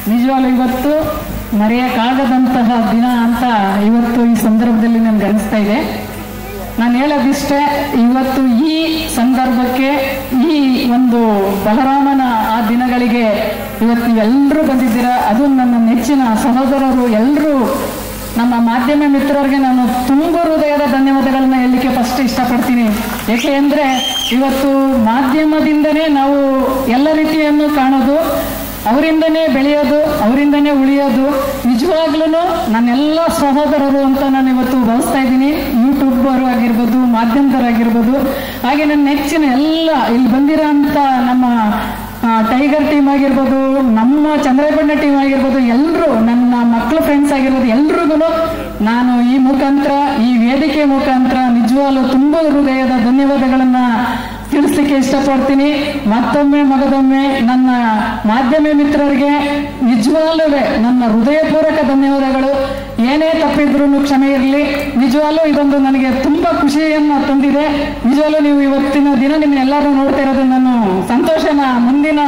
ನಿಜವಾಗ್ಲೂ ಇವತ್ತು ಮರೆಯಕ್ಕಾಗದಂತಹ ದಿನ ಅಂತ ಇವತ್ತು ಈ ಸಂದರ್ಭದಲ್ಲಿ ನನಗೆ ಅನಿಸ್ತಾ ಇದೆ. ನಾನು ಹೇಳೋದಿಷ್ಟೇ, ಇವತ್ತು ಈ ಸಂದರ್ಭಕ್ಕೆ, ಈ ಒಂದು ಬಲರಾಮನ ಆ ದಿನಗಳಿಗೆ ಇವತ್ತು ನೀವೆಲ್ಲರೂ ಬಂದಿದ್ದೀರಾ. ಅದು ನನ್ನ ನೆಚ್ಚಿನ ಸಹೋದರರು ಎಲ್ಲರೂ, ನಮ್ಮ ಮಾಧ್ಯಮ ಮಿತ್ರರಿಗೆ ನಾನು ತುಂಬ ಹೃದಯದ ಧನ್ಯವಾದಗಳನ್ನ ಹೇಳಲಿಕ್ಕೆ ಫಸ್ಟ್ ಇಷ್ಟಪಡ್ತೀನಿ. ಏಕೆ ಅಂದರೆ ಇವತ್ತು ಮಾಧ್ಯಮದಿಂದನೇ ನಾವು ಎಲ್ಲ ರೀತಿಯನ್ನು ಕಾಣೋದು, ಅವರಿಂದನೇ ಬೆಳೆಯೋದು, ಅವರಿಂದನೇ ಉಳಿಯೋದು. ನಿಜವಾಗ್ಲೂ ನನ್ನೆಲ್ಲ ಸಹೋದರರು ಅಂತ ನಾನು ಇವತ್ತು ಭಾವಿಸ್ತಾ ಇದ್ದೀನಿ. ಯೂಟ್ಯೂಬರ್ ಆಗಿರ್ಬೋದು, ಮಾಧ್ಯಮದವರಾಗಿರ್ಬೋದು, ಹಾಗೆ ನನ್ನ ನೆಚ್ಚಿನ ಎಲ್ಲ ಇಲ್ಲಿ ಬಂದಿರೋ ಅಂಥ ನಮ್ಮ ಟೈಗರ್ ಟೀಮ್ ಆಗಿರ್ಬೋದು, ನಮ್ಮ ಚಂದ್ರಬಣ್ಣ ಟೀಮ್ ಆಗಿರ್ಬೋದು, ಎಲ್ಲರೂ ನನ್ನ ಮಕ್ಕಳು ಫ್ರೆಂಡ್ಸ್ ಆಗಿರ್ಬೋದು, ಎಲ್ರಿಗೂ ನಾನು ಈ ಮುಖಾಂತರ, ಈ ವೇದಿಕೆ ಮುಖಾಂತರ ನಿಜವಾಗ್ಲೂ ತುಂಬ ಹೃದಯದ ಧನ್ಯವಾದಗಳನ್ನ ತಿಳಿಸ್ಲಿಕ್ಕೆ ಇಷ್ಟಪಡ್ತೀನಿ. ಮತ್ತೊಮ್ಮೆ ಮಗದೊಮ್ಮೆ ನನ್ನ ಮಾಧ್ಯಮ ಮಿತ್ರರಿಗೆ ನಿಜವಾಗ್ಲೂ ನನ್ನ ಹೃದಯಪೂರ್ವಕ ಧನ್ಯವಾದಗಳು. ಏನೇ ತಪ್ಪಿದ್ರೂ ಕ್ಷಮೆ ಇರಲಿ. ನಿಜವಾಗ್ಲೂ ಇದೊಂದು ನನಗೆ ತುಂಬಾ ಖುಷಿಯನ್ನು ತಂದಿದೆ. ನಿಜವಾಗ್ಲೂ ನೀವು ಇವತ್ತಿನ ದಿನ ನಿಮ್ಮನ್ನೆಲ್ಲರೂ ನೋಡ್ತಾ ಇರೋದು ನಾನು ಸಂತೋಷನ ಮುಂದಿನ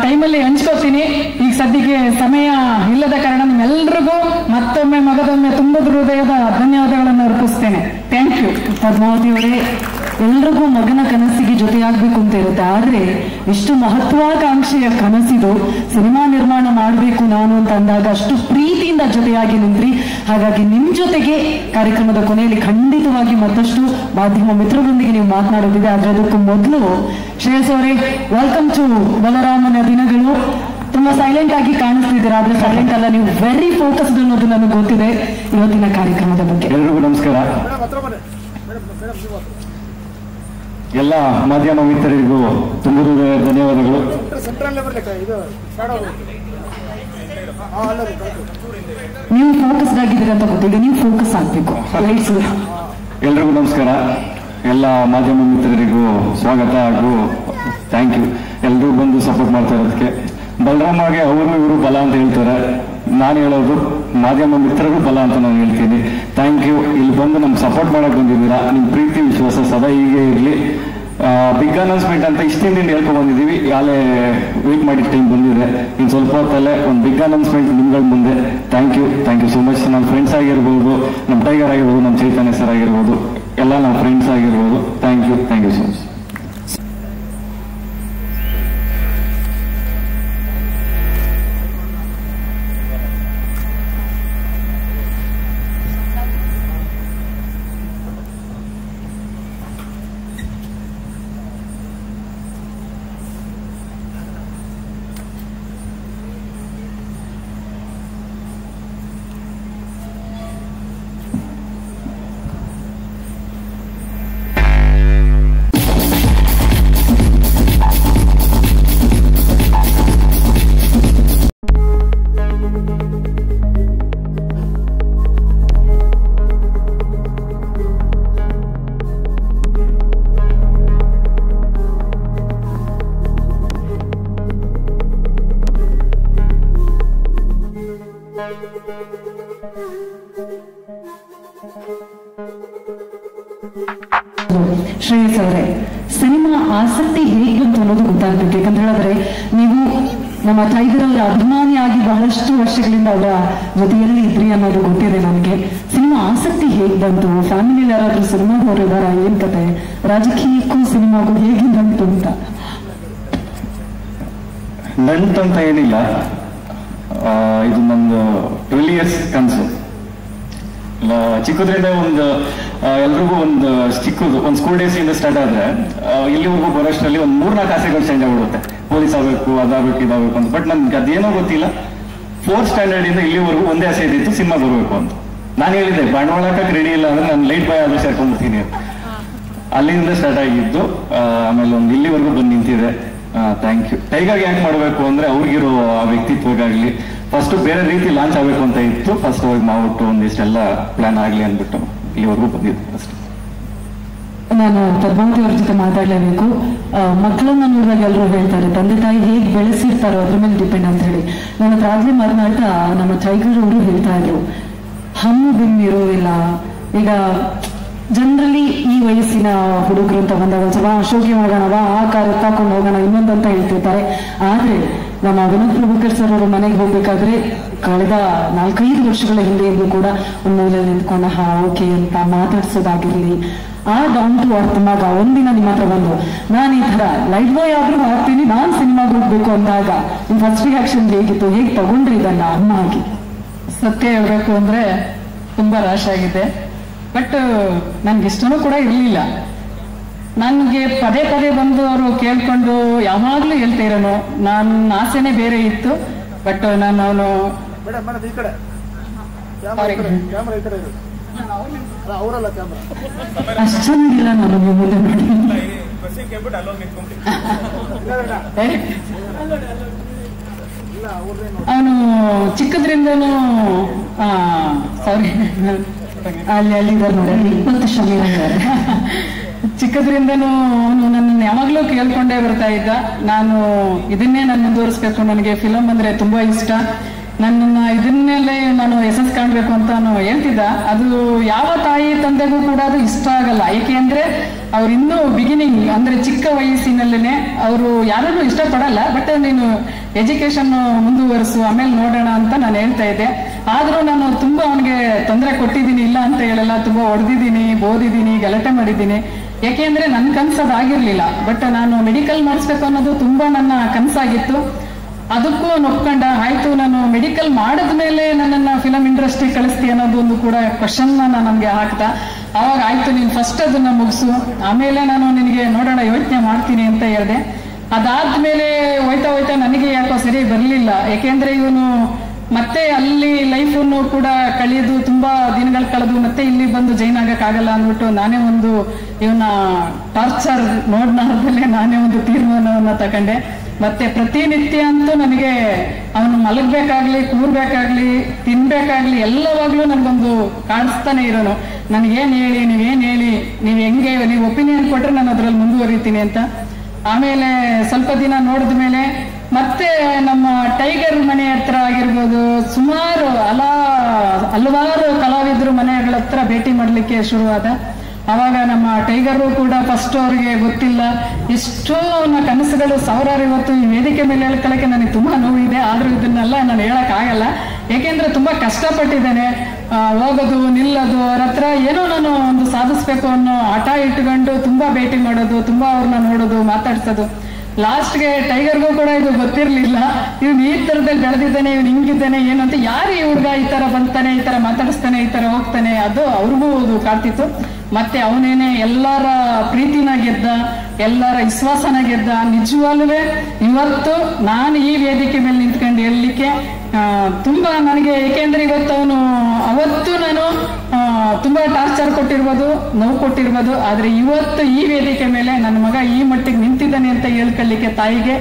ಟೈಮಲ್ಲಿ ಹಂಚ್ಕೋತೀನಿ. ಈಗ ಸದ್ಯಕ್ಕೆ ಸಮಯ ಇಲ್ಲದ ಕಾರಣ ನಿಮ್ಮೆಲ್ಲರಿಗೂ ಮತ್ತೊಮ್ಮೆ ಮಗದೊಮ್ಮೆ ತುಂಬ ಹೃದಯದ ಧನ್ಯವಾದಗಳನ್ನು ಅರ್ಪಿಸ್ತೇನೆ. Thank you. ಪದ್ಮಾವತಿ ಅವರೇ, ಎಲ್ರಿಗೂ ಮಗನ ಕನಸಿಗೆ ಜೊತೆಯಾಗಬೇಕು ಅಂತ ಇರುತ್ತೆ. ಆದ್ರೆ ಎಷ್ಟು ಮಹತ್ವಾಕಾಂಕ್ಷೆಯ ಕನಸಿದು. ಸಿನಿಮಾ ನಿರ್ಮಾಣ ಮಾಡಬೇಕು ನಾನು ಅಂತ ಅಂದಾಗ ಅಷ್ಟು ಪ್ರೀತಿಯಿಂದ ಜೊತೆಯಾಗಿ ನಿಂತ್ರಿ. ಹಾಗಾಗಿ ನಿಮ್ ಜೊತೆಗೆ ಕಾರ್ಯಕ್ರಮದ ಕೊನೆಯಲ್ಲಿ ಖಂಡಿತವಾಗಿ ಮತ್ತಷ್ಟು ಮಾಧ್ಯಮ ಮಿತ್ರರೊಂದಿಗೆ ನೀವು ಮಾತನಾಡೋದಿದೆ. ಆದ್ರೆ ಅದಕ್ಕೂ ಮೊದಲು ಶ್ರೇಯಸ್ ಅವರೇ, ವೆಲ್ಕಮ್ ಟು ಬಲರಾಮನ ದಿನಗಳು. ತುಂಬಾ ಸೈಲೆಂಟ್ ಆಗಿ ಕಾಣಿಸ್ತಿದ್ದೀರಾ, ಆದ್ರೆ ಸೈಲೆಂಟ್ ಅಲ್ಲ, ನೀವು ವೆರಿ ಫೋಕಸ್ಡ್ ಅನ್ನೋದು ನನಗೆ ಗೊತ್ತಿದೆ ಇವತ್ತಿನ ಕಾರ್ಯಕ್ರಮದ ಬಗ್ಗೆ. ಎಲ್ರಿಗೂ ನಮಸ್ಕಾರ. ಎಲ್ಲ ಮಾಧ್ಯಮ ಮಿತ್ರರಿಗೂ ತುಂಬ ಧನ್ಯವಾದಗಳು. ನೀವು ಫೋಕಸ್ಡ್ ಆಗಿದ್ದೀರಾ ಅಂತ ಗೊತ್ತಿಲ್ಲ, ನೀವು ಫೋಕಸ್ ಆಗ್ಬೇಕು. ಎಲ್ರಿಗೂ ನಮಸ್ಕಾರ. ಎಲ್ಲ ಮಾಧ್ಯಮ ಮಿತ್ರರಿಗೂ ಸ್ವಾಗತ ಹಾಗೂ ಥ್ಯಾಂಕ್ ಯು. ಎಲ್ಲರೂ ಬಂದು ಸಪೋರ್ಟ್ ಮಾಡ್ತಾ ಇರೋದಕ್ಕೆ. ಬಲರಾಮಗೆ ಅವರು ಇವರು ಬಲ ಅಂತ ಹೇಳ್ತಾರೆ, ನಾನು ಹೇಳೋದು ಮಾಧ್ಯಮ ಮಿತ್ರರು ಬಲ ಅಂತ ನಾನು ಹೇಳ್ತೀನಿ. Thank you. ಇಲ್ಲಿ ಬಂದು ನಮ್ಗೆ ಸಪೋರ್ಟ್ ಮಾಡಕ್ಕೆ ಬಂದಿದ್ದೀರಾ. ನಿಮ್ಮ ಪ್ರೀತಿ ವಿಶ್ವಾಸ ಸದಾ ಹೀಗೆ ಇರಲಿ. ಬಿಗ್ ಅನೌನ್ಸ್ಮೆಂಟ್ ಅಂತ ಇಷ್ಟಿಂದ ಹೇಳ್ಕೊಂಡು ಬಂದಿದ್ದೀವಿ. ಈಗಾಗಲೇ ವೇಟ್ ಮಾಡಿದ ಟೈಮ್ ಬಂದಿದೆ. ಇನ್ನು ಸ್ವಲ್ಪ ಹೊತ್ತಲ್ಲೇ ಒಂದು ಬಿಗ್ ಅನೌನ್ಸ್ಮೆಂಟ್ ನಿಮ್ಗಳ ಮುಂದೆ. Thank you so much. ನಮ್ಮ ಫ್ರೆಂಡ್ಸ್ ಆಗಿರ್ಬೋದು, ನಮ್ಮ ಟೈಗರ್ ಆಗಿರ್ಬೋದು, ನಮ್ಮ ಚೈತನ್ಯ ಸರ್ ಆಗಿರ್ಬೋದು, ಎಲ್ಲ ನಮ್ಮ ಫ್ರೆಂಡ್ಸ್ ಆಗಿರ್ಬೋದು. Thank you so much. Shreyas ಅವರೇ, ಸಿನಿಮಾ ಆಸಕ್ತಿ ಹೇಗೆ ಬಂತು ಅನ್ನೋದು ಗೊತ್ತಾಗ್ಬೇಕು. ಯಾಕಂತ ಹೇಳಿದ್ರೆ ನೀವು ನಮ್ಮ ಟೈಗರ್ ಅವರ ಅಭಿಮಾನಿಯಾಗಿ ಬಹಳಷ್ಟು ವರ್ಷಗಳಿಂದ ಅವರ ಜೊತೆಯಲ್ಲಿ ಇದ್ರಿ ಅನ್ನೋದು ಗೊತ್ತಿದೆ ನನಗೆ. ಸಿನಿಮಾ ಆಸಕ್ತಿ ಹೇಗೆ ಬಂತು? ಫ್ಯಾಮಿಲಿಯಲ್ಲಿ ಯಾರಾದ್ರೂ ಸಿನಿಮಾದವರು ಇದಾರ? ಏನ್ ಕತೆ? ರಾಜಕೀಯಕ್ಕೂ ಸಿನಿಮಾಗೂ ಹೇಗೆ ಬಂತು ಅಂತ? ನಂಟಂತ ಏನಿಲ್ಲ, ಇದು ನಂದು 12 years ಕನಸು. ಚಿಕ್ಕದ್ರಿಂದ ಎಲ್ರಿಗೂ ಒಂದು ಚಿಕ್ಕದು ಒಂದು ಸ್ಕೂಲ್ ಡೇಸ್ ಇಂದ ಸ್ಟಾರ್ಟ್ ಆದ್ರೆ ಇಲ್ಲಿವರೆಗೂ ಬರೋಷ್ಟರಲ್ಲಿ ಒಂದು 3-4 ಆಸೆಗಳು ಚೇಂಜ್ ಆಗ್ಬಿಡುತ್ತೆ. ಪೊಲೀಸ್ ಆಗಬೇಕು, ಅದಾಗಬೇಕು, ಇದಾಗಬೇಕು ಅಂತ. ಬಟ್ ನನ್ಗೆ ಅದೇನೋ ಗೊತ್ತಿಲ್ಲ, 4th ಸ್ಟ್ಯಾಂಡರ್ಡ್ ಇಂದ ಇಲ್ಲಿವರೆಗೂ ಒಂದೇ ಆಸೆ ಇದ್ದಿತ್ತು, ಸಿನಿಮಾ ಬರಬೇಕು ಅಂತ. ನಾನು ಹೇಳಿದೆ ಬಂಡವಾಳ ಹಾಕಕ್ಕೆ ರೆಡಿ ಇಲ್ಲ ಅಂದ್ರೆ ನಾನು ಲೈಟ್ ಬಾಯ್ ಆದ್ರೂ ಸೇರ್ಕೊಂಡ್ಬಿಡ್ತೀನಿ. ಅಲ್ಲಿಂದ ಸ್ಟಾರ್ಟ್ ಆಗಿದ್ದು. ಆಮೇಲೆ ಒಂದು ಇಲ್ಲಿವರೆಗೂ ಬಂದು ನಿಂತಿದೆ. Thank you. ಟೈಗರ್ ಯಾಕೆ ಮಾಡಬೇಕು ಅಂದ್ರೆ ಅವ್ರಿಗಿರೋ ಆ ವ್ಯಕ್ತಿತ್ವಗಾಗ್ಲಿ ಫಸ್ಟ್ ಬೇರೆ ರೀತಿ ಲಾಂಚ್ ಆಗಬೇಕು ಅಂತ ಇತ್ತು. ಫಸ್ಟ್ ಹೋಗಿ ಮಾಡ್ಬಿಟ್ಟು ಒಂದಿಷ್ಟೆಲ್ಲ ಪ್ಲಾನ್ ಆಗ್ಲಿ ಅಂದ್ಬಿಟ್ಟು ಇಲ್ಲಿವರೆಗೂ ಬಂದಿದ್ದು ಅಷ್ಟೇ. ನಾನು ಪದ್ಮಾವತಿ ಅವ್ರ ಜೊತೆ ಮಾತಾಡಲೇಬೇಕು. ಮಕ್ಕಳನ್ನ ನೋಡಿದಾಗ ಎಲ್ಲರೂ ಹೇಳ್ತಾರೆ ತಂದೆ ತಾಯಿ ಹೇಗೆ ಬೆಳೆಸಿರ್ತಾರೋ ಅದ್ರ ಮೇಲೆ ಡಿಪೆಂಡ್ ಅಂತ ಹೇಳಿ. ನಾನು ಅದಾಗ್ಲೇ ಮಾತನಾಡ್ತಾ ನಮ್ಮ ಟೈಗರ್ ಅವರು ಹೇಳ್ತಾ ಇದ್ರು, ಹಣ್ಣು ಬಿಮ್ಮಿರೋದಿಲ್ಲ. ಈಗ ಜನರಲಿ ಈ ವಯಸ್ಸಿನ ಹುಡುಗರು ಅಂತ ಬಂದಾಗ ಸ್ವಲ್ಪ ಅಶೋಕಿ ಹೋಗೋಣ, ಆ ಕಾರ್ ಎತ್ತಾಕೊಂಡು ಹೋಗೋಣ, ಇನ್ನೊಂದಂತ ಹೇಳ್ತಿರ್ತಾರೆ. ಆದ್ರೆ ನಮ್ಮ ವಿನೋದ್ ಪ್ರಭುಕರ್ ಸರ್ ಅವರು ಮನೆಗೆ ಹೋಗ್ಬೇಕಾದ್ರೆ ಕಳೆದ 4-5 ವರ್ಷಗಳ ಹಿಂದೆಯೂ ಕೂಡ ಒಂದು ಮೂಲೆ ನಿಂತ್ಕೊಂಡು ಓಕೆ ಅಂತ ಮಾತಾಡ್ಸೋದಾಗಿರ್ಲಿ, ಆ ಡೌನ್ ಟು ಅರ್ತ್ ಮಗ ಒಂದಿನ ನಿಮ್ಮ ಹತ್ರ ಬಂದು ನಾನು ಈ ತರ ಲೈಟ್ ಬಾಯ್ ಆದ್ರೂ ಆಗ್ತೀನಿ, ನಾನು ಸಿನಿಮಾಗೆ ಹೋಗ್ಬೇಕು ಅಂದಾಗ ನಿಮ್ ಫಸ್ಟ್ ರಿಯಾಕ್ಷನ್ ಹೇಗಿತ್ತು? ಹೇಗೆ ತಗೊಂಡ್ರಿ ಇದನ್ನ ಅಮ್ಮ ಆಗಿ? ಸತ್ಯ ಹೇಳ್ಬೇಕು ಅಂದ್ರೆ ತುಂಬಾ ರಾಶ್ ಆಗಿದೆ. ಬಟ್ ನನ್ಗೆ ಇಷ್ಟನೂ ಕೂಡ ಇರಲಿಲ್ಲ. ನನಗೆ ಪದೇ ಪದೇ ಬಂದು ಅವರು ಕೇಳ್ಕೊಂಡು ಯಾವಾಗ್ಲೂ ಹೇಳ್ತಾ ಇರೋನು. ನನ್ನ ಆಸೆನೇ ಬೇರೆ ಇತ್ತು. ಬಟ್ ನಾನು ಅವನು ಅಷ್ಟು ಚೆನ್ನಾಗಿಲ್ಲ ನಾನು ಮುಂದೆ ನೋಡಿ ಅವನು ಚಿಕ್ಕದ್ರಿಂದನೂ ಸಾರಿ ಅಲ್ಲಿದ್ದಾರೆ ನೋಡಿ 20 ಶಮೀರ ಚಿಕ್ಕದ್ರಿಂದನೂ ಅವನು ನನ್ನನ್ನು ಯಾವಾಗ್ಲೂ ಕೇಳ್ಕೊಂಡೇ ಬರ್ತಾ ಇದ್ದ. ನಾನು ಇದನ್ನೇ ನಾನು ಮುಂದುವರಿಸ್ಬೇಕು, ನನಗೆ ಫಿಲಮ್ ಅಂದ್ರೆ ತುಂಬಾ ಇಷ್ಟ, ನನ್ನನ್ನು ಇದನ್ನೆಲ್ಲೇ ನಾನು ಯಶಸ್ಸು ಕಾಣಬೇಕು ಅಂತ ಹೇಳ್ತಿದ್ದ. ಅದು ಯಾವ ತಾಯಿ ತಂದೆಗೂ ಕೂಡ ಅದು ಇಷ್ಟ ಆಗಲ್ಲ. ಏಕೆಂದ್ರೆ ಅವ್ರು ಇನ್ನೂ ಬಿಗಿನಿಂಗ್ ಅಂದ್ರೆ ಚಿಕ್ಕ ವಯಸ್ಸಿನಲ್ಲೇನೆ ಅವರು ಯಾರನ್ನೂ ಇಷ್ಟಪಡಲ್ಲ. ಬಟ್ ನೀನು ಎಜುಕೇಶನ್ ಮುಂದುವರಿಸು, ಆಮೇಲೆ ನೋಡೋಣ ಅಂತ ನಾನು ಹೇಳ್ತಾ ಇದ್ದೆ. ಆದ್ರೂ ನಾನು ತುಂಬಾ ಅವನಿಗೆ ತೊಂದರೆ ಕೊಟ್ಟಿದ್ದೀನಿ, ಇಲ್ಲ ಅಂತ ಹೇಳಲ್ಲ. ತುಂಬಾ ಹೊಡೆದಿದ್ದೀನಿ, ಬೋದಿದ್ದೀನಿ, ಗಲಾಟೆ ಮಾಡಿದ್ದೀನಿ. ಯಾಕೆಂದ್ರೆ ನನ್ನ ಕನ್ಸದಾಗಿರ್ಲಿಲ್ಲ. ಬಟ್ ನಾನು ಮೆಡಿಕಲ್ ಮಾಡಿಸ್ಬೇಕು ಅನ್ನೋದು ತುಂಬಾ ನನ್ನ ಕನಸಾಗಿತ್ತು. ಅದಕ್ಕೂ ಒಪ್ಕೊಂಡ. ಆಯ್ತು, ನಾನು ಮೆಡಿಕಲ್ ಮಾಡಿದ್ಮೇಲೆ ನನ್ನನ್ನು ಫಿಲಂ ಇಂಡಸ್ಟ್ರಿ ಕಳಿಸ್ತಿ ಅನ್ನೋದು ಒಂದು ಕೂಡ ಕ್ವಶನ್ ನನಗೆ ಹಾಕ್ತಾ. ಅವಾಗ ಆಯ್ತು, ನೀನು ಫಸ್ಟ್ ಅದನ್ನ ಮುಗಿಸು, ಆಮೇಲೆ ನಾನು ನಿನಗೆ ನೋಡೋಣ ಯೋಚನೆ ಮಾಡ್ತೀನಿ ಅಂತ ಹೇಳಿದೆ. ಅದಾದ್ಮೇಲೆ ಹೋಯ್ತಾ ಹೋಯ್ತಾ ನನಗೆ ಯಾಕೋ ಸರಿ ಬರಲಿಲ್ಲ. ಯಾಕೆಂದ್ರೆ ಇವನು ಮತ್ತೆ ಅಲ್ಲಿ ಲೈಫನ್ನು ಕೂಡ ಕಳೆದು ತುಂಬಾ ದಿನಗಳು ಕಳೆದು ಮತ್ತೆ ಇಲ್ಲಿ ಬಂದು ಜೈನ್ ಆಗಕ್ಕಾಗಲ್ಲ ಅಂದ್ಬಿಟ್ಟು ನಾನೇ ಒಂದು ಇವನ ಟಾರ್ಚರ್ ನೋಡ್ನಾರ್ದಲ್ಲೇ ನಾನೇ ಒಂದು ತೀರ್ಮಾನವನ್ನ ತಗೊಂಡೆ. ಮತ್ತೆ ಪ್ರತಿನಿತ್ಯ ಅಂತೂ ನನಗೆ ಅವನು ಮಲಗ್ಬೇಕಾಗ್ಲಿ, ಕೂರ್ಬೇಕಾಗ್ಲಿ, ತಿನ್ಬೇಕಾಗ್ಲಿ ಎಲ್ಲವಾಗ್ಲೂ ನನಗೊಂದು ಕಾಣಿಸ್ತಾನೆ ಇರೋನು. ನನಗೇನ್ ಹೇಳಿ, ನೀವೇನ್ ಹೇಳಿ, ನೀವು ಹೆಂಗೆ ನೀವು ಒಪಿನಿಯನ್ ಕೊಟ್ರೆ ನಾನು ಅದ್ರಲ್ಲಿ ಮುಂದುವರಿತೀನಿ ಅಂತ. ಆಮೇಲೆ ಸ್ವಲ್ಪ ದಿನ ನೋಡಿದ ಮೇಲೆ ಮತ್ತೆ ನಮ್ಮ ಟೈಗರ್ ಮನೆ ಹತ್ರ ಆಗಿರ್ಬೋದು, ಸುಮಾರು ಹಲವಾರು ಕಲಾವಿದರು ಮನೆಗಳ ಹತ್ರ ಭೇಟಿ ಮಾಡ್ಲಿಕ್ಕೆ ಶುರುವಾದ. ಅವಾಗ ನಮ್ಮ ಟೈಗರು ಕೂಡ ಫಸ್ಟ್ ಅವ್ರಿಗೆ ಗೊತ್ತಿಲ್ಲ, ಎಷ್ಟೋ ಕನಸುಗಳು ಸಾವಿರಾರು ಇವತ್ತು ಈ ವೇದಿಕೆ ಮೇಲೆ ಹೇಳ್ಕೊಳ್ಳೋಕೆ ನನಗೆ ತುಂಬಾ ನೋವಿದೆ. ಆದ್ರೂ ಇದನ್ನೆಲ್ಲ ನಾನು ಹೇಳಕ್ ಆಗಲ್ಲ. ಏಕೆಂದ್ರೆ ತುಂಬಾ ಕಷ್ಟಪಟ್ಟಿದ್ದೇನೆ. ಹೋಗೋದು ನಿಲ್ಲೋದು, ಅವ್ರ ಹತ್ರ ಏನೋ ನಾನು ಒಂದು ಸಾಧಿಸ್ಬೇಕು ಅನ್ನೋ ಹಠ ಇಟ್ಕೊಂಡು ತುಂಬಾ ಭೇಟಿ ಮಾಡೋದು, ತುಂಬಾ ಅವ್ರನ್ನ ನೋಡೋದು, ಮಾತಾಡ್ಸೋದು. ಲಾಸ್ಟ್ಗೆ ಟೈಗರ್ಗೂ ಕೂಡ ಇದು ಗೊತ್ತಿರ್ಲಿಲ್ಲ, ಇವ್ನು ಈ ತರದಲ್ಲಿ ಬೆಳೆದಿದ್ದಾನೆ, ಇವ್ನು ಹಿಂಗಿದ್ದಾನೆ ಏನು ಅಂತ. ಯಾರು ಈ ಹುಡುಗ ಈ ತರ ಬಂತಾನೆ, ಈ ತರ ಮಾತಾಡಿಸ್ತಾನೆ, ಈ ತರ ಹೋಗ್ತಾನೆ, ಅದು ಅವ್ರಿಗೂ ಅದು ಕಾಡ್ತಿತ್ತು. ಮತ್ತೆ ಅವನೇನೆ ಎಲ್ಲರ ಪ್ರೀತಿನ ಗೆದ್ದ, ಎಲ್ಲರ ವಿಶ್ವಾಸನ ಗೆದ್ದ. ನಿಜವಾಗ್ಲೂ ಇವತ್ತು ನಾನು ಈ ವೇದಿಕೆ ಮೇಲೆ ನಿಂತ್ಕೊಂಡು ಹೇಳಲಿಕ್ಕೆ ತುಂಬಾ ನನಗೆ, ಏಕೆಂದ್ರೆ ಇವತ್ತು ಅವತ್ತು ನಾನು ತುಂಬಾ ಟಾರ್ಚರ್ ಕೊಟ್ಟಿರ್ಬೋದು, ನೋವು ಕೊಟ್ಟಿರ್ಬೋದು. ಆದ್ರೆ ಇವತ್ತು ಈ ವೇದಿಕೆ ಮೇಲೆ ನನ್ನ ಮಗ ಈ ಮಟ್ಟಿಗೆ ನಿಂತಿದ್ದಾನೆ ಅಂತ ಹೇಳ್ಕೊಳ್ಳಿಕ್ಕೆ ತಾಯಿಗೆ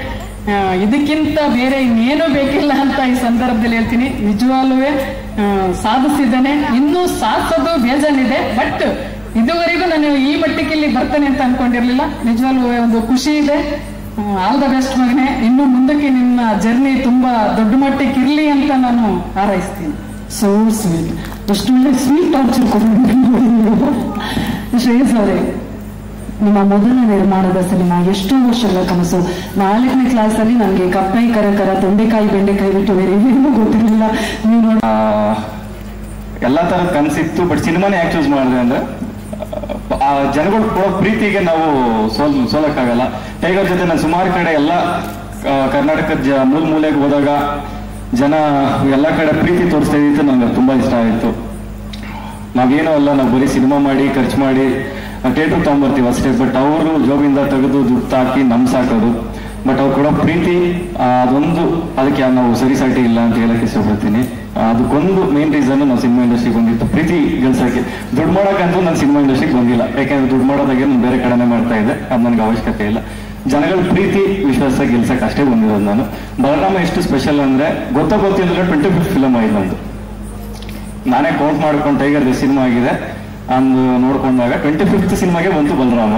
ಇದಕ್ಕಿಂತ ಬೇರೆ ಇನ್ನೇನು ಬೇಕಿಲ್ಲ ಅಂತ ಈ ಸಂದರ್ಭದಲ್ಲಿ ಹೇಳ್ತೀನಿ. ನಿಜವಾಗ್ಲೂ ಸಾಧಿಸಿದ್ದಾನೆ, ಇನ್ನೂ ಸಾಧಿಸೋದು ಬೇಜಾನಿದೆ. ಬಟ್ ಇದುವರೆಗೂ ನಾನು ಈ ಮಟ್ಟಿಗೆ ಇಲ್ಲಿ ಬರ್ತಾನೆ ಅಂತ ಅನ್ಕೊಂಡಿರ್ಲಿಲ್ಲ. ನಿಜವಾಗ್ಲೂ ಒಂದು ಖುಷಿ ಇದೆ. ಆಲ್ ದ ಬೆಸ್ಟ್ ಮಗನೇ, ಇನ್ನು ಮುಂದಕ್ಕೆ ನಿನ್ನ ಜರ್ನಿ ತುಂಬಾ ದೊಡ್ಡ ಮಟ್ಟಕ್ಕೆ ಇರ್ಲಿ ಅಂತ ನಾನು ಹಾರೈಸ್ತೀನಿ. ಸೋ ಸ್ವೀಟ್, ಎಷ್ಟು ಒಳ್ಳೆ ಸ್ವೀಟ್ ಟಾರ್ಚರ್ ಕೊಟ್ಟಿದ್ದೀನಿ ಶ್ರೇಯಸ್ ಅವರೇ. ನಿಮ್ಮ ಮೊದಲ ನಿರ್ಮಾಣದ ಸಿನಿಮಾ, ಎಷ್ಟೋ ವರ್ಷಗಳ ಕನಸು. 4ನೇ ಕ್ಲಾಸಲ್ಲಿ ನನಗೆ ಕಪ್ಪೈ ಕರ ತೊಂಡೆಕಾಯಿ ಬೆಂಡೆಕಾಯಿ ಬಿಟ್ಟು ಬೇರೆ ಏನೂ ಗೊತ್ತಿರಲಿಲ್ಲ. ನೀವು ನೋಡಿ ಎಲ್ಲ ಥರದ ಕನಸಿತ್ತು, ಬಟ್ ಸಿನಿಮಾನೇ ಯಾಕೆ ಚೂಸ್ ಮಾಡಿದೆ ಅಂದ್ರೆ ಜನಗಳು ಕೊಡೋ ಪ್ರೀತಿಗೆ ನಾವು ಸೋಲಕ್ಕಾಗಲ್ಲ. ಟೈಗರ್ ಜೊತೆ ನಾನು ಸುಮಾರು ಕಡೆ ಎಲ್ಲ ಕರ್ನಾಟಕದ ಮೂಲೆಗೆ ಹೋದಾಗ ಜನ ಎಲ್ಲ ಕಡೆ ಪ್ರೀತಿ ತೋರಿಸ್ತಾ ಇದ್ದಿತ್ತು, ನನಗೆ ತುಂಬ ಇಷ್ಟ ಆಯಿತು. ನಾವೇನೋ ಅಲ್ಲ, ನಾವು ಬರೀ ಸಿನಿಮಾ ಮಾಡಿ ಖರ್ಚು ಮಾಡಿ ಥಿಯೇಟ್ರಿಗೆ ತೊಗೊಂಬರ್ತೀವಿ ಅಷ್ಟೇ, ಬಟ್ ಅವರು ಜೋಬಿಂದ ತೆಗೆದು ದುಡ್ಡು ಹಾಕಿ ನಮ್ಗೆ ಸಾಕೋದು. ಬಟ್ ಅವ್ರು ಕೊಡೋ ಪ್ರೀತಿ ಅದೊಂದು, ಅದಕ್ಕೆ ನಾವು ಸರಿಸಾಟಿ ಇಲ್ಲ ಅಂತ ಹೇಳಕ್ಕೆ ಇಷ್ಟಪಡ್ತೀನಿ. ಅದಕ್ಕೊಂದು ಮೇನ್ ರೀಸನ್ ನಾವು ಸಿನಿಮಾ ಇಂಡಸ್ಟ್ರಿಗೆ ಬಂದಿತ್ತು, ಪ್ರೀತಿ ಗೆಲ್ಸಕ್ಕೆ. ದುಡ್ಡು ಮಾಡೋಕ್ಕಂತೂ ನಾನು ಸಿನಿಮಾ ಇಂಡಸ್ಟ್ರಿಗೆ ಬಂದಿಲ್ಲ, ಯಾಕೆಂದ್ರೆ ದುಡ್ಡು ಮಾಡೋದಾಗೆ ನಾನು ಬೇರೆ ಕಡೆನೇ ಮಾಡ್ತಾ ಇದ್ದೆ, ಅದು ನನಗೆ ಅವಶ್ಯಕತೆ ಇಲ್ಲ. ಜನಗಳ ಪ್ರೀತಿ ವಿಶ್ವಾಸ ಗೆಲ್ಸಕ್ಕೆ ಅಷ್ಟೇ ಬಂದಿರೋದು ನಾನು. ಬಲರಾಮ ಎಷ್ಟು ಸ್ಪೆಷಲ್ ಅಂದರೆ ಗೊತ್ತಿದ್ರೆ 25th ಫಿಲಮ್ ಆಯ್ತು ನಂದು. ನಾನೇ ಕೌಂಟ್ ಮಾಡ್ಕೊಂಡು ಟೈಗರ್ ಸಿನಿಮಾ ಆಗಿದೆ ಅಂದು ನೋಡ್ಕೊಂಡಾಗ 25th ಸಿನಿಮಾಗೆ ಬಂತು ಬಲರಾಮ.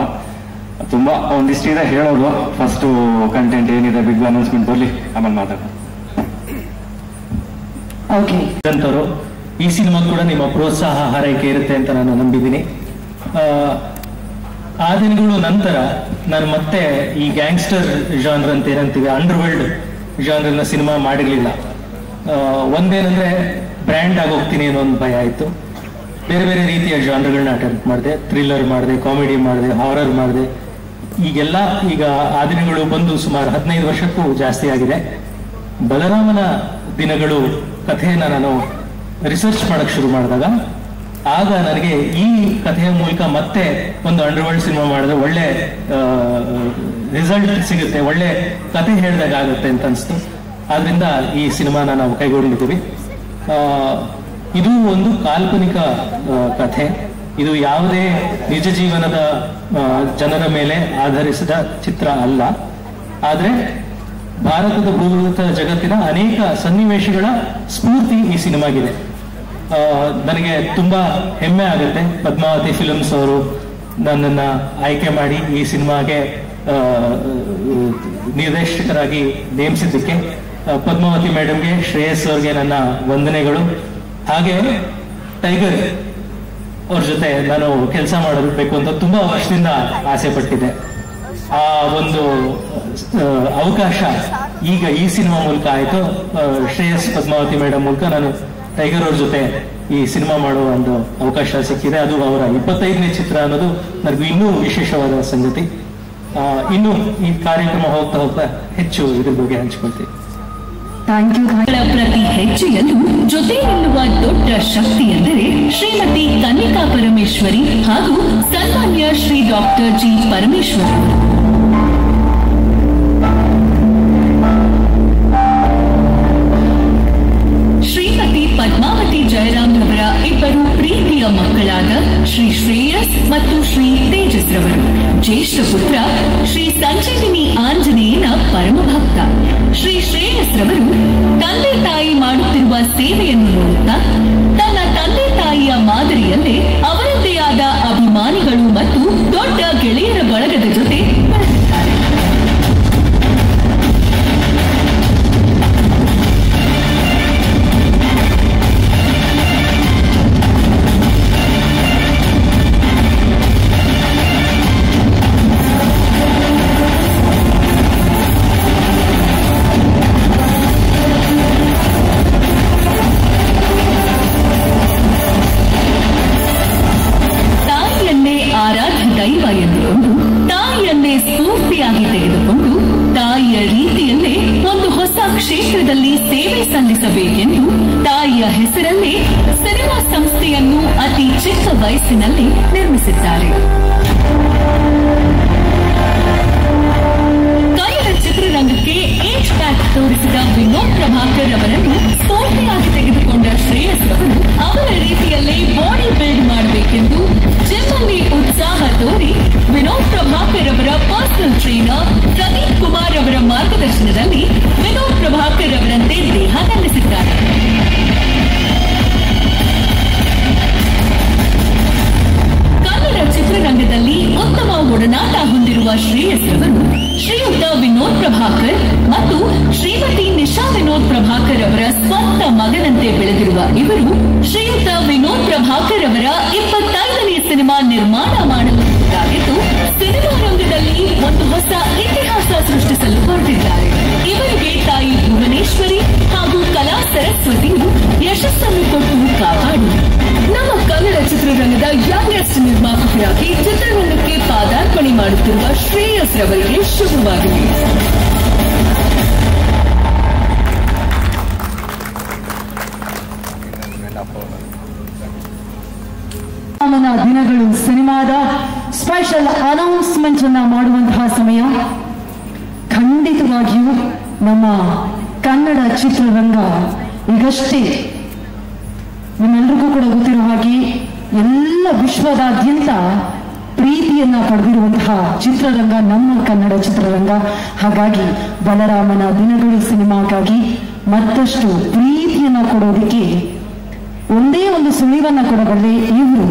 ತುಂಬ ಒಂದಿಷ್ಟಿದೆ ಹೇಳೋದು. ಫಸ್ಟು ಕಂಟೆಂಟ್ ಏನಿದೆ, ಬಿಗ್ ಅನೌನ್ಸ್ಮೆಂಟ್ ಬರಲಿ, ಆಮೇಲೆ ಮಾತಾಡೋಣ. ಓಕೆ, ಈ ಸಿನಿಮಾ ಕೂಡ ನಿಮ್ಮ ಪ್ರೋತ್ಸಾಹ ಹಾರೈಕೆ ಇರುತ್ತೆ ಅಂತ ನಾನು ನಂಬಿದ್ದೀನಿ. ಆ ದಿನಗಳು ನಂತರ ನಾನು ಮತ್ತೆ ಈ ಗ್ಯಾಂಗ್ಸ್ಟರ್ ಜಾನ್ರ್ ಅಂತ ಏನಂತೀವಿ, ಅಂಡರ್ವರ್ಲ್ಡ್ ಜಾನ್ರನ್ನ ಸಿನಿಮಾ ಮಾಡಿರಲಿಲ್ಲ. ಒಂದೇನಂದ್ರೆ ಬ್ರ್ಯಾಂಡ್ ಆಗೋಗ್ತೀನಿ ಅನ್ನೋ ಒಂದು ಭಯ ಆಯಿತು. ಬೇರೆ ಬೇರೆ ರೀತಿಯ ಜಾನ್ರ್ಗಳನ್ನ ಅಟೆಂಪ್ಟ್ ಮಾಡಿದೆ, ಥ್ರಿಲ್ಲರ್ ಮಾಡಿದೆ, ಕಾಮಿಡಿ ಮಾಡಿದೆ, ಹಾರರ್ ಮಾಡಿದೆ. ಈಗ ಆ ದಿನಗಳು ಬಂದು ಸುಮಾರು 15 ವರ್ಷಕ್ಕೂ ಜಾಸ್ತಿ ಆಗಿದೆ. ಬಲರಾಮನ ದಿನಗಳು ಕಥೆಯನ್ನ ನಾನು ರಿಸರ್ಚ್ ಮಾಡಕ್ ಶುರು ಮಾಡಿದಾಗ ಆಗ ನನಗೆ ಈ ಕಥೆಯ ಮೂಲಕ ಮತ್ತೆ ಒಂದು ಅಂಡರ್ವರ್ಲ್ಡ್ ಸಿನಿಮಾ ಮಾಡಿದ್ರೆ ಒಳ್ಳೆ ರಿಸಲ್ಟ್ ಸಿಗುತ್ತೆ, ಒಳ್ಳೆ ಕಥೆ ಹೇಳಿದಾಗ ಆಗುತ್ತೆ ಅಂತ ಅನಿಸ್ತು. ಆದ್ರಿಂದ ಈ ಸಿನಿಮಾನ ನಾವು ಕೈಗೊಂಡಿದ್ದೀವಿ. ಇದು ಒಂದು ಕಾಲ್ಪನಿಕ ಕಥೆ. ಇದು ಯಾವುದೇ ನಿಜ ಜೀವನದ ಜನರ ಮೇಲೆ ಆಧರಿಸಿದ ಚಿತ್ರ ಅಲ್ಲ. ಆದರೆ ಭಾರತದ ಭೂಗತ ಜಗತ್ತಿನ ಅನೇಕ ಸನ್ನಿವೇಶಗಳ ಸ್ಫೂರ್ತಿ ಈ ಸಿನಿಮಾಗಿದೆ. ನನಗೆ ತುಂಬಾ ಹೆಮ್ಮೆ ಆಗುತ್ತೆ ಪದ್ಮಾವತಿ ಫಿಲ್ಮ್ಸ್ ಅವರು ನನ್ನನ್ನು ಆಯ್ಕೆ ಮಾಡಿ ಈ ಸಿನಿಮಾಗೆ ನಿರ್ದೇಶಕರಾಗಿ ನೇಮಿಸಿದ್ದಕ್ಕೆ ಪದ್ಮಾವತಿ ಮೇಡಮ್ಗೆ, ಶ್ರೇಯಸ್ ಅವ್ರಿಗೆ ನನ್ನ ವಂದನೆಗಳು. ಹಾಗೆ ಟೈಗರ್ ಅವ್ರ ಜೊತೆ ನಾನು ಕೆಲಸ ಮಾಡಬೇಕು ಅಂತ ತುಂಬಾ ವರ್ಷದಿಂದ ಆಸೆ ಪಟ್ಟಿದ್ದೆ. ಆ ಒಂದು ಅವಕಾಶ ಈಗ ಈ ಸಿನಿಮಾ ಮೂಲಕ ಆಯಿತು. ಶ್ರೇಯಸ್ ಪದ್ಮಾವತಿ ಮೇಡಮ್ ಮೂಲಕ ನಾನು ಟೈಗರ್ ಅವ್ರ ಜೊತೆ ಈ ಸಿನಿಮಾ ಮಾಡುವ ಒಂದು ಅವಕಾಶ ಸಿಕ್ಕಿದೆ. ಅದು ಅವರ 25ನೇ ಚಿತ್ರ ಅನ್ನೋದು ನನಗೂ ಇನ್ನೂ ವಿಶೇಷವಾದ ಸಂಗತಿ. ಇನ್ನು ಈ ಕಾರ್ಯಕ್ರಮ ಹೋಗ್ತಾ ಹೆಚ್ಚು ಇದ್ರ ಬಗ್ಗೆ ಹಂಚ್ಕೊಳ್ತೀವಿ. ಪ್ರತಿ ಹೆಜ್ಜೆಯಲ್ಲೂ ಜೊತೆ ನಿಲ್ಲುವ ದೊಡ್ಡ ಶಕ್ತಿ ಎಂದರೆ ಶ್ರೀಮತಿ ಕನ್ನಿಕಾ ಪರಮೇಶ್ವರಿ ಹಾಗೂ ಸನ್ಮಾನ್ಯ ಶ್ರೀ ಡಾಕ್ಟರ್ ಜಿ ಪರಮೇಶ್ವರ್. ಶ್ರೀಮತಿ ಪದ್ಮಾವತಿ ಜಯರಾಮ್ ರವರ ಇಬ್ಬರು ಪ್ರೀತಿಯ ಮಕ್ಕಳಾದ ಶ್ರೀ ಶ್ರೇಯಸ್ ಮತ್ತು ಶ್ರೀ ತೇಜಸ್ ರವರು ಜ್ಯೇಷ್ಠ ಪುತ್ರ ಶ್ರೀ ಸಂಜೀವಿನಿ ಆಂಜನೇಯನ ಪರಮ ಭಕ್ತ. ಶ್ರೀ ಶ್ರೇಯಸ್ ರವರು ತಂದೆ ತಾಯಿ ಮಾಡುತ್ತಿರುವ ಸೇವೆಯನ್ನು ನೋಡುತ್ತಾ ತನ್ನ ತಂದೆ ತಾಯಿಯ ಮಾದರಿಯಲ್ಲೇ ಅವರದ್ದೇ ಆದ ಅಭಿಮಾನಿಗಳು ಮತ್ತು ದೊಡ್ಡ ಗೆಳೆಯರ ಬಳಗದ ಜೊತೆ ಬೆಳೆದಿದ್ದಾರೆ. ಕ್ಷೇತ್ರದಲ್ಲಿ ಸೇವೆ ಸಲ್ಲಿಸಬೇಕೆಂದು ತಾಯಿಯ ಹೆಸರಲ್ಲೇ ಸಿನಿಮಾ ಸಂಸ್ಥೆಯನ್ನು ಅತಿ ಚಿಕ್ಕ ವಯಸ್ಸಿನಲ್ಲಿ ನಿರ್ಮಿಸಿದ್ದಾರೆ. ಕನ್ನಡ ಚಿತ್ರರಂಗಕ್ಕೆ ಏಜ್ ಬ್ಯಾಕ್ ತೋರಿಸಿದ ವಿನೋದ್ ಪ್ರಭಾಕರ್ ಅವರನ್ನು ಸ್ಫೂರ್ತಿಯಾಗಿ ತೆಗೆದುಕೊಂಡ ಶ್ರೇಯಸ್ ಅವರು ಅವರ ರೀತಿಯಲ್ಲೇ ಬಾಡಿ ಬಿಲ್ಡ್ ಮಾಡಬೇಕೆಂದು ಜಿಮ್ಮಲ್ಲಿ ಉತ್ಸಾಹ ತೋರಿ ವಿನೋದ್ ಪ್ರಭಾಕರ್ ಅವರ ಪರ್ಸನಲ್ ಟ್ರೈನರ್ ಪ್ರದೀಪ್ ಕುಮಾರ್ ಅವರ ಮಾರ್ಗದರ್ಶನದಲ್ಲಿ ವಿನೋದ್ ಪ್ರಭಾಕರ್ ಅವರಂತೆ ದೇಹ ತಂದಿಸಿದ್ದಾರೆ. ಕನ್ನಡ ಚಿತ್ರರಂಗದಲ್ಲಿ ಉತ್ತಮ ಒಡನಾಟ ಹೊಂದಿರುವ ಶ್ರೇಯಸ್ ಅವರು ಶ್ರೀಯುತ ವಿನೋದ್ ಪ್ರಭಾಕರ್ ಮತ್ತು ಶ್ರೀಮತಿ ನಿಶಾ ವಿನೋದ್ ಪ್ರಭಾಕರ್ ಅವರ ಸ್ವಂತ ಮಗನಂತೆ ಬೆಳೆದಿರುವ ಇವರು ಶ್ರೀಯುತ ವಿನೋದ್ ಪ್ರಭಾಕರ್ ಅವರ 25ನೇ ಸಿನಿಮಾ ನಿರ್ಮಾಣ ಮಾಡಲಿದ್ದಾರೆ. ದನಿಯಾಗಿದ್ದು ಸಿನಿಮಾ ರಂಗದಲ್ಲಿ ಒಂದು ಹೊಸ ಇತಿಹಾಸ ಸೃಷ್ಟಿಸಲು ಹೊರಟಿದ್ದಾರೆ. ಇವರಿಗೆ ತಾಯಿ ಭುವನೇಶ್ವರಿ ಹಾಗೂ ಕಲಾ ಸರಸ್ವತಿಯು ಯಶಸ್ಸನ್ನು ಕೊಟ್ಟು ಕಾಪಾಡಿ ನಮ್ಮ ಕನ್ನಡ ಚಿತ್ರರಂಗದ ಯಂಗೆಸ್ಟ್ ನಿರ್ಮಾಪಕರಾಗಿ ಚಿತ್ರರಂಗಕ್ಕೆ ಪಾದಾರ್ಪಣೆ ಮಾಡುತ್ತಿರುವ ಶ್ರೇಯಸ್ ರವರಿಗೆ ಶುಭವಾಗಲಿ. ದಿನಗಳು ಸಿನಿಮಾದ ಸ್ಪೆಷಲ್ ಅನೌನ್ಸ್ಮೆಂಟ್ ಅನ್ನ ಮಾಡುವಂತಹ ಸಮಯ. ಖಂಡಿತವಾಗಿಯೂ ನಮ್ಮ ಕನ್ನಡ ಚಿತ್ರರಂಗ ಈಗಷ್ಟೇ ನಿಮ್ಮೆಲ್ಲರಿಗೂ ಕೂಡ ಗೊತ್ತಿರುವ ಹಾಗೆ ಎಲ್ಲ ವಿಶ್ವದಾದ್ಯಂತ ಪ್ರೀತಿಯನ್ನ ಪಡೆದಿರುವಂತಹ ಚಿತ್ರರಂಗ ನಮ್ಮ ಕನ್ನಡ ಚಿತ್ರರಂಗ. ಹಾಗಾಗಿ ಬಲರಾಮನ ದಿನಗಳು ಸಿನಿಮಾಗಾಗಿ ಮತ್ತಷ್ಟು ಪ್ರೀತಿಯನ್ನ ಕೊಡೋದಕ್ಕೆ ಒಂದೇ ಒಂದು ಸುಳಿವನ್ನ ಕೊಡಬಲ್ಲೆ ಇವರು.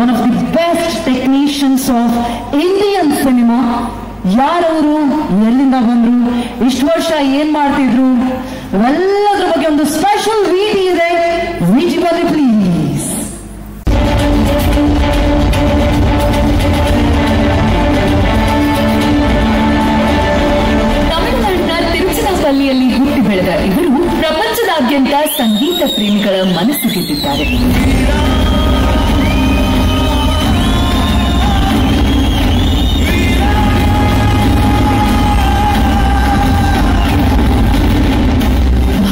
One of the best technicians of Indian cinema. ಯಾರವರು, ಎಲ್ಲಿಂದ ಬಂದ್ರು, ಇಷ್ಟು ವರ್ಷ ಏನ್ ಮಾಡ್ತಿದ್ರು, ಎಲ್ಲದರ ಬಗ್ಗೆ ಒಂದು ಸ್ಪೆಷಲ್ ವೀಟಿ ಇದೆ. ವೀಟಿ ಬನ್ನಿ ಪ್ಲೀಸ್. ತಮಿಳುನಾಡಿನ ತಿರುಚಿನಾಪಲ್ಲಿಯಲ್ಲಿ ಹುಟ್ಟಿ ಬೆಳೆದ ಇವರು ಪ್ರಪಂಚದಾದ್ಯಂತ ಸಂಗೀತ ಪ್ರೇಮಿಗಳ ಮನಸ್ಸು ಗೆದ್ದಿದ್ದಾರೆ.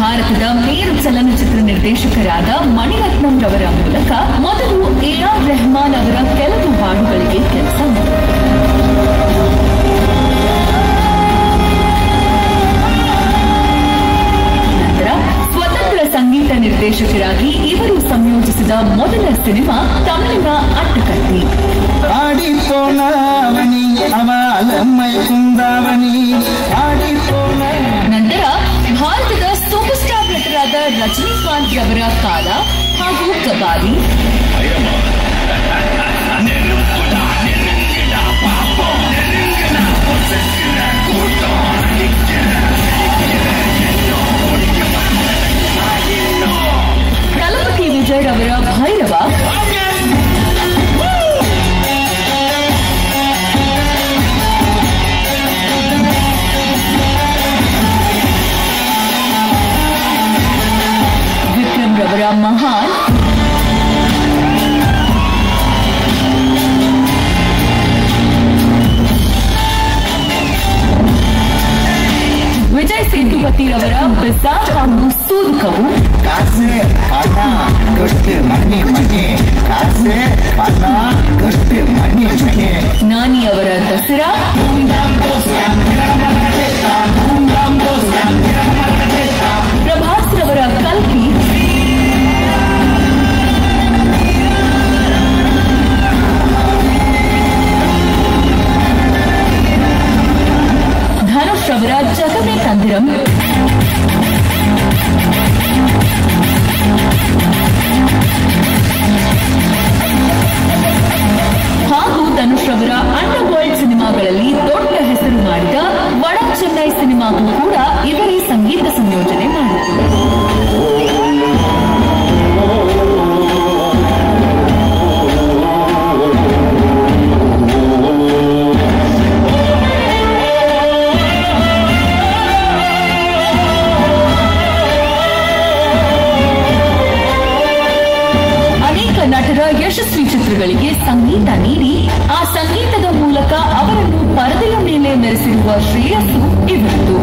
ಭಾರತದ ಮೇರು ಚಲನಚಿತ್ರ ನಿರ್ದೇಶಕರಾದ ಮಣಿರತ್ನಂ ರವರ ಮೂಲಕ ಮೊದಲು ಎ.ಆರ್. ರೆಹಮಾನ್ ಅವರ ಕೆಲವು ಹಾಡುಗಳಿಗೆ ಕೆಲಸ ಮಾಡಿದರು. ನಂತರ ಸ್ವತಂತ್ರ ಸಂಗೀತ ನಿರ್ದೇಶಕರಾಗಿ ಇವರು ಸಂಯೋಜಿಸಿದ ಮೊದಲ ಸಿನಿಮಾ ತಮಿಳಿನ ಅಟ್ಟಕಟ್ಟಿ. ನಂತರ ಭಾರತದ ಸೂಪರ್ ಸ್ಟಾರ್ ನಟರಾದ ರಜನಿಕಾಂತ್ ರವರ ಕಾಲ ಹಾಗೂ ಕಬಾಲಿ. ತಲಪತಿ ವಿಜಯ್ ರವರ ಭೈರವ. ವಿಕ್ರಮ್ ರವರ ಮಹಾನ್. ವಿಜಯ್ ಸೇತುಪತಿ ರವರ ಬಿಸಾರ್ ಹಾಗೂ ಸೂದಕವು. ನಾನಿ ಅವರ ದಸರಾ. ಪ್ರಭಾಸ್ ರವರ ಕಲ್ಕಿ. ಧನುಷ್ ರವರ ಜಗಮೇ ತಂದಿರಂ. ಹಾಗೂ ಧನುಷ್ ರವರ ಅಂಡರ್ ವರ್ಲ್ಡ್ ಸಿನಿಮಾಗಳಲ್ಲಿ ದೊಡ್ಡ ಹೆಸರು ಮಾಡಿದ ವಡ ಚೆನ್ನೈ ಸಿನಿಮಾಗೂ ಕೂಡ ಇವರೇ ಸಂಗೀತ ಸಂಯೋಜನೆ ಮಾಡಿದರು. ನಟರ ಯಶಸ್ವಿ ಚಿತ್ರಗಳಿಗೆ ಸಂಗೀತ ನೀಡಿ ಆ ಸಂಗೀತದ ಮೂಲಕ ಅವರನ್ನು ಪರದೆಯ ಮೇಲೆ ಮೆರೆಸಿರುವ ಶ್ರೇಯಸ್ಸು ಇವರದು.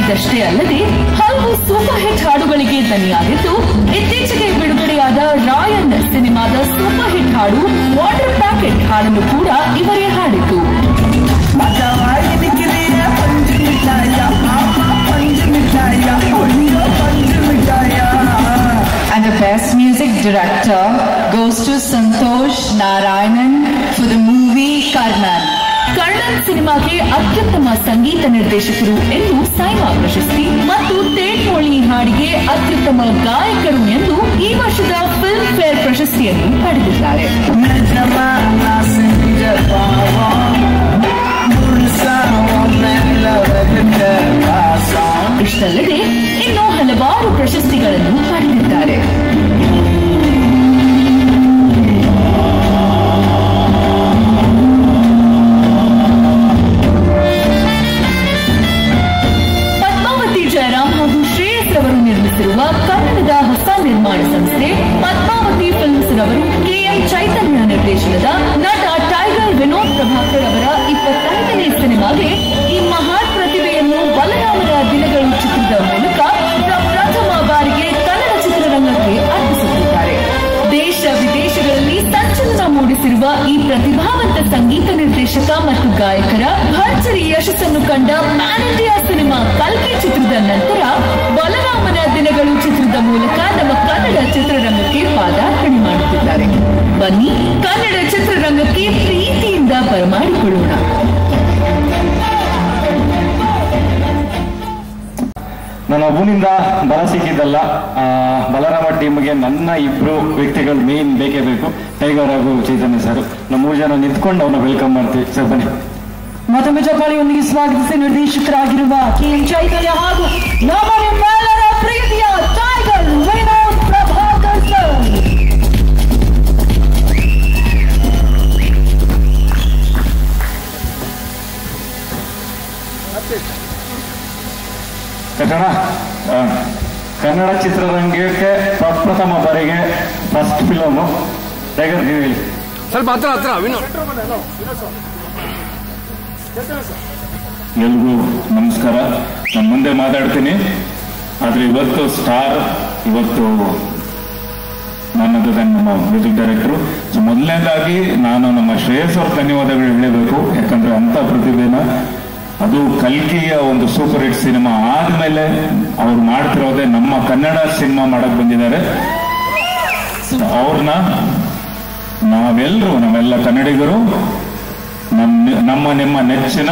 ಇದಷ್ಟೇ ಅಲ್ಲದೆ ಹಲವು ಸೂಪರ್ ಹಿಟ್ ಹಾಡುಗಳಿಗೆ ದನಿಯಾಗಿದ್ದು ಇತ್ತೀಚೆಗೆ ಬಿಡುಗಡೆಯಾದ ರಾಯನ್ ಸಿನಿಮಾದ ಸೂಪರ್ ಹಿಟ್ ಹಾಡು ವಾಟರ್ ಪ್ಯಾಕೆಟ್ ಹಾಡನ್ನು ಕೂಡ ಇವರೇ ಹಾಡಿತು. And the best music director goes to Santosh Narayanan for the movie Karnan. Karnan ಸಿನಿಮಾಗೆ ಅತ್ಯುತ್ತಮ ಸಂಗೀತ ನಿರ್ದೇಶಕರು ಎಂದು ಸೈಮಾ ಪ್ರಶಸ್ತಿ ಮತ್ತು ತೇಟ್ಮೋಳಿ ಹಾಡಿಗೆ ಅತ್ಯುತ್ತಮ ಗಾಯಕರು ಎಂದು ಈ ವರ್ಷದ ಫಿಲ್ಮ್ ಫೇರ್ ಪ್ರಶಸ್ತಿಯನ್ನು ಪಡೆದಿದ್ದಾರೆ. ಇಷ್ಟಲ್ಲದೆ ಇನ್ನೂ ಹಲವಾರು ಪ್ರಶಸ್ತಿ ನಟ ಟೈಗರ್ ವಿನೋದ್ ಪ್ರಭಾಕರ್ ಅವರ 25ನೇ ಸಿನಿಮಾಗೆ ಈ ಮಹಾನ್ ಪ್ರತಿಭೆಯನ್ನು ಬಲರಾಮರ ದಿನಗಳು ಚಿತ್ರದ ಮೂಲಕ ಪ್ರಪ್ರಥಮ ಬಾರಿಗೆ ಕನ್ನಡ ಚಿತ್ರರಂಗಕ್ಕೆ ಅರ್ಪಿಸುತ್ತಿದ್ದಾರೆ. ದೇಶ ವಿದೇಶಗಳಲ್ಲಿ ಸಂಚಲನ ಮೂಡಿಸಿರುವ ಈ ಪ್ರತಿಭಾವಂತ ಸಂಗೀತ ನಿರ್ದೇಶಕ ಮತ್ತು ಗಾಯಕರ ಭರ್ಜರಿ ಯಶಸ್ಸನ್ನು ಕಂಡ ಪ್ಯಾನ್ ಇಂಡಿಯಾ ಸಿನಿಮಾ ಕಲ್ಕಿ ಚಿತ್ರದ ನಂತರ ಬಲರಾಮನ ದಿನಗಳು ಚಿತ್ರದ ಮೂಲಕ ನಮ್ಮ ಕನ್ನಡ ಚಿತ್ರರಂಗಕ್ಕೆ ಪಾದಾರ್ಪಣೆ ಮಾಡುತ್ತಿದ್ದಾರೆ. ಬನ್ನಿ ಕನ್ನಡ ಚಿತ್ರರಂಗಕ್ಕೆ ಪ್ರೀತಿಯಿಂದ ಬರಮಾಡಿಕೊಳ್ಳೋಣ. ನನ್ನ ಒಬ್ಬನಿಂದ ಬಲ ಸಿಕ್ಕಿದ್ದಲ್ಲ, ಬಲರಾಮ ಟೀಮ್ಗೆ ನನ್ನ ಇಬ್ರು ವ್ಯಕ್ತಿಗಳು ಮೇನ್ ಬೇಕೇ ಬೇಕು, ಟೈಗರ್ ಹಾಗೂ ಚೈತನ್ಯ ಸರ್. ನಮ್ಮ 3 ಜನ ನಿಂತ್ಕೊಂಡು ಅವ್ರನ್ನ ವೆಲ್ಕಮ್ ಮಾಡ್ತೀವಿ. ಸರ್ ಬನ್ನಿ. ಮತ್ತೊಮ್ಮೆ ಚಪ್ಪಾಳಿಯೊಂದಿಗೆ ಸ್ವಾಗತಿಸಿ ನಿರ್ದೇಶಕರಾಗಿರುವ ಕೆ.ಎಂ. ಚೈತನ್ಯ ಹಾಗೂ ನಮ್ಮ ನಿಮ್ಮೆಲ್ಲರ ಪ್ರೀತಿಯ ಟೈಗರ್ ವಿನೋದ್ ಪ್ರಭಾಕರ್ ಸರ್. ಕನ್ನಡ ಚಿತ್ರರಂಗಕ್ಕೆ ಪ್ರಪ್ರಥಮ ಬಾರಿಗೆ ಫಸ್ಟ್ ಫಿಲಮು ಟೈಗರ್, ನೀವು ಹೇಳಿ. ಸ್ವಲ್ಪ ಹತ್ರ ವಿನೋದ್. ಎಲ್ರಿಗೂ ನಮಸ್ಕಾರ. ನಾನು ಮುಂದೆ ಮಾತಾಡ್ತೀನಿ, ಆದ್ರೆ ಇವತ್ತು ಸ್ಟಾರ್, ಇವತ್ತು ನನ್ನದು ನಮ್ಮ ಮ್ಯೂಸಿಕ್ ಡೈರೆಕ್ಟರು. ಸೊ ಮೊದಲನೇದಾಗಿ ನಾನು ನಮ್ಮ ಶ್ರೇಯಸ್ ಅವ್ರ ಧನ್ಯವಾದಗಳು ಹೇಳಬೇಕು. ಯಾಕಂದ್ರೆ ಅಂತ ಪ್ರತಿಭೆನ, ಅದು ಕಲ್ಕಿಯ ಒಂದು ಸೂಪರ್ ಹಿಟ್ ಸಿನಿಮಾ ಆದ್ಮೇಲೆ ಅವ್ರು ಮಾಡ್ತಿರೋದೇ ನಮ್ಮ ಕನ್ನಡ ಸಿನಿಮಾ ಮಾಡಕ್ ಬಂದಿದ್ದಾರೆ. ಅವ್ರನ್ನ ನಾವೆಲ್ಲ ಕನ್ನಡಿಗರು ನಿಮ್ಮ ನೆಚ್ಚಿನ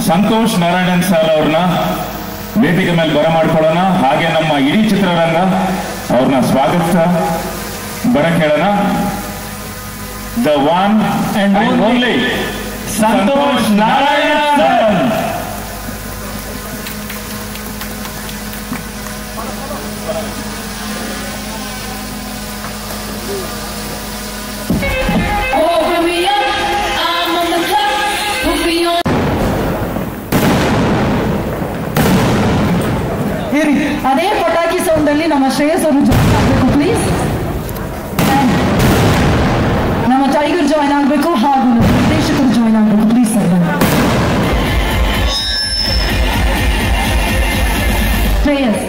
ಸಂತೋಷ್ ನಾರಾಯಣನ್ ಸರ್ ಅವ್ರನ್ನ ವೇದಿಕೆ ಮೇಲೆ ಬರಮಾಡ್ಕೊಳ್ಳೋಣ. ಹಾಗೆ ನಮ್ಮ ಇಡೀ ಚಿತ್ರರಂಗ ಅವ್ರನ್ನ ಸ್ವಾಗತ ಬರಕ್ ಹೇಳೋಣ. The one and only Santosh Narayanan sir. ಅದೇ ಪಟಾಕಿ ಸೌಂಡ್ ಅಲ್ಲಿ ನಮ್ಮ ಶ್ರೇಯಸ್ ಅವರು ಜಾಯ್ನ್ ಆಗಬೇಕು ಪ್ಲೀಸ್. ನಮ್ಮ ಟೈಗರ್ ಜಾಯ್ನ್ ಆಗಬೇಕು ಹಾಗೂ ನಿರ್ದೇಶಕರು ಜಾಯ್ನ್ ಆಗಬೇಕು please sir. Shreyas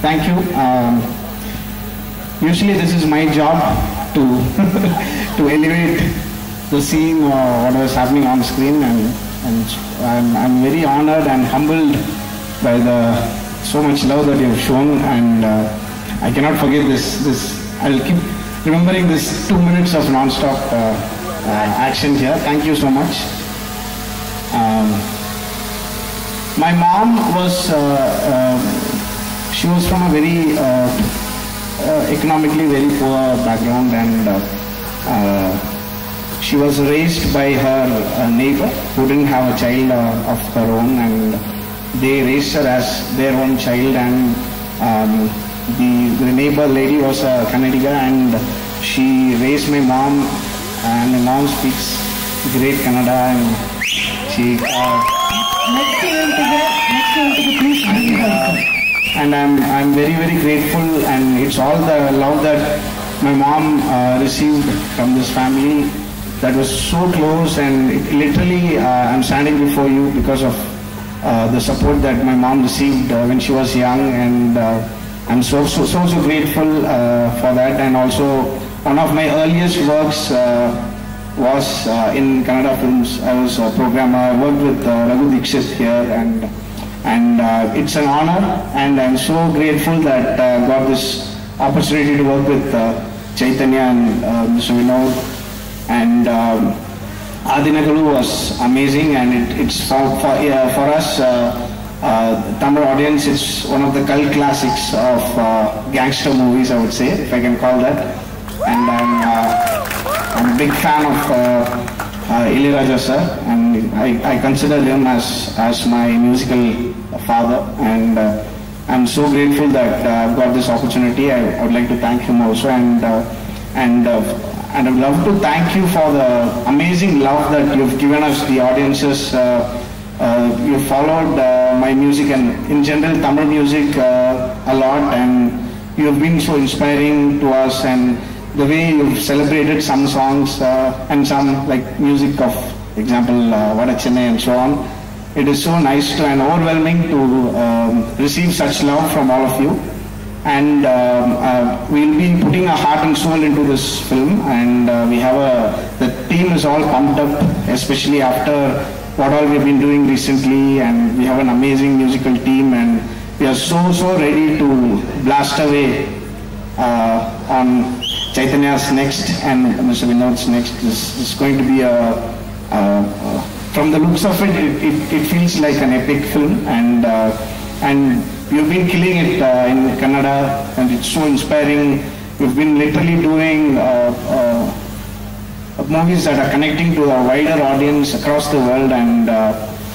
Thank you. Usually this is my job to to elevate the scene, what was happening on screen, and I'm very honored and humbled by so much love that you've shown, and I cannot forget this. I'll keep remembering this 2 minutes of non-stop action here. Thank you so much. My mom was. She was from a very economically very poor background, and she was raised by her neighbor who didn't have a child of her own, and they raised her as their own child. And the neighbor lady was a Kannadiga, and she raised my mom, and my mom speaks great Kannada, and she and I'm very, very grateful, and it's all the love that my mom received from this family that was so close, and literally I'm standing before you because of the support that my mom received when she was young, and I'm so grateful for that. And also one of my earliest works was in Kannada films. I was a programmer. I worked with Raghu Dixit here, and it's an honor, and I'm so grateful that I got this opportunity to work with Chaitanya and Mr. Vinod. And Adinagalu was amazing, and it's for us Tamil audience. It's one of the cult classics of gangster movies, I would say, if I can call that. And I'm a big fan of Ilayaraja sir, and I consider him as my musical father. And I'm so grateful that I've got this opportunity. I would like to thank him also, and I would love to thank you for the amazing love that you've given us, the audiences. You followed my music and in general Tamil music a lot, and you have been so inspiring to us, and the way you've celebrated some songs and some like music of example Vada Chennai and so on. It is so nice to and overwhelming to receive such love from all of you. And we'll be putting our heart and soul into this film, and the team is all pumped up, especially after what all we've been doing recently, and we have an amazing musical team, and we are so ready to blast away on Chaitanya's next and Mr. Vinod's next. This is going to be from the looks of it feels like an epic film, and you've been killing it in Kannada, and it's so inspiring. You've been literally doing movies that are connecting to a wider audience across the world, and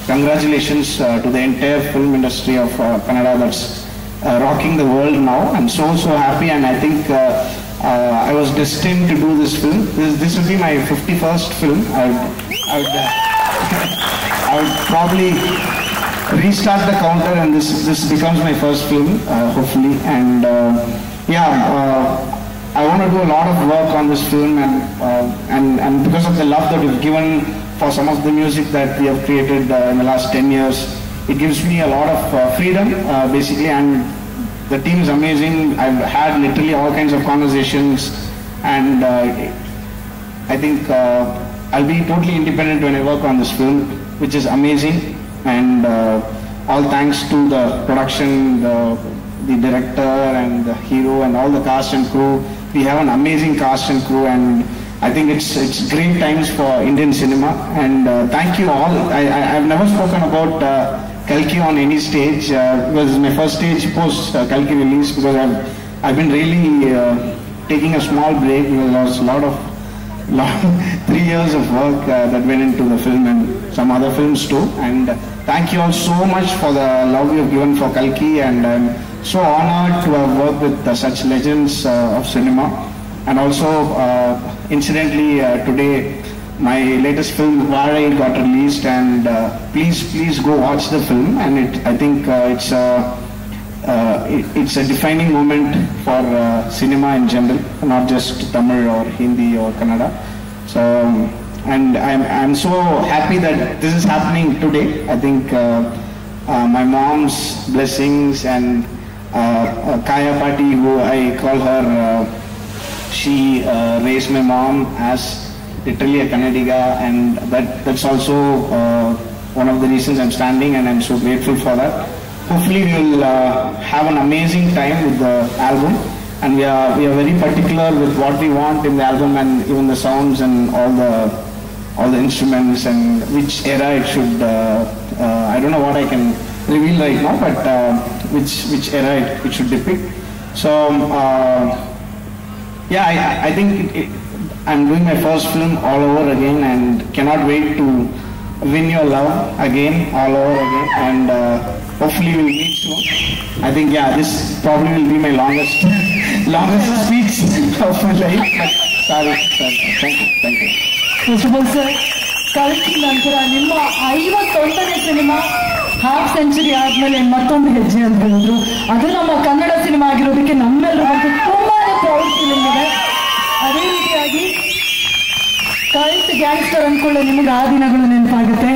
congratulations to the entire film industry of Kannada that's rocking the world now. I'm so happy, and I think I was destined to do this film. This will be my 51st film. I would probably restart the counter, and this becomes my first film, hopefully. And I want to do a lot of work on this film, and because of the love that we've given for some of the music that we have created in the last 10 years, it gives me a lot of freedom, basically, and the team is amazing. I've had literally all kinds of conversations, and I think I'll be totally independent when I work on this film, which is amazing. And all thanks to the production, the director and the hero and all the cast and crew. We have an amazing cast and crew, and I think it's great times for Indian cinema. And thank you all. I've never spoken about Kalki on any stage because it's my first stage post Kalki release, because I've been really taking a small break because there was a lot of 3 years of work that went into the film and some other films too. And thank you all so much for the love you have given for Kalki, and I'm so honored to have worked with such legends of cinema. And also, incidentally, today my latest film Varai got released, and please go watch the film. And I think it's a defining moment for cinema in general, not just Tamil or Hindi or Kannada. So, and I'm so happy that this is happening today. I think my mom's blessings and Kaya Pati, who I call her, she raised my mom as literally a Kannadiga, and that's also one of the reasons I'm standing, and I'm so grateful for that. Hopefully we will have an amazing time with the album, and we are very particular with what we want in the album, and even the sounds and all the instruments, and which era it should. I don't know what I can reveal right now, but which era it should depict. So I think I'm doing my first film all over again, and cannot wait to win your love again, all over again, and hopefully we'll meet soon. I think this probably will be my longest speech of my life. But sorry. Thank you. First of all, sir, Kalki ನಂತರ ನಿಮ್ಮ 51ನೇ cinema half century ಆದ್ಮೇಲೆ ಮತ್ತೊಂದು ಹೆಜ್ಜೆ ಅಂತ ಹೇಳಿದ್ರು. ಅದು ನಮ್ಮ Kannada cinema ಆಗಿರೋದಕ್ಕೆ ನಮ್ಮೆಲ್ಲರಿಗೂ ತುಂಬಾನೇ ಪ್ರೌಡ್ ಫೀಲಿಂಗ್ ಇದೆ. ಅದೇ ರೀತಿಯಾಗಿ ಕಲ್ಟ್ ಗ್ಯಾಂಗ್ಸ್ಟರ್ ಅಂದ್ಕೊಳ್ಳೆ ನಿಮಗೆ ಆ ದಿನಗಳು ನೆನಪಾಗುತ್ತೆ.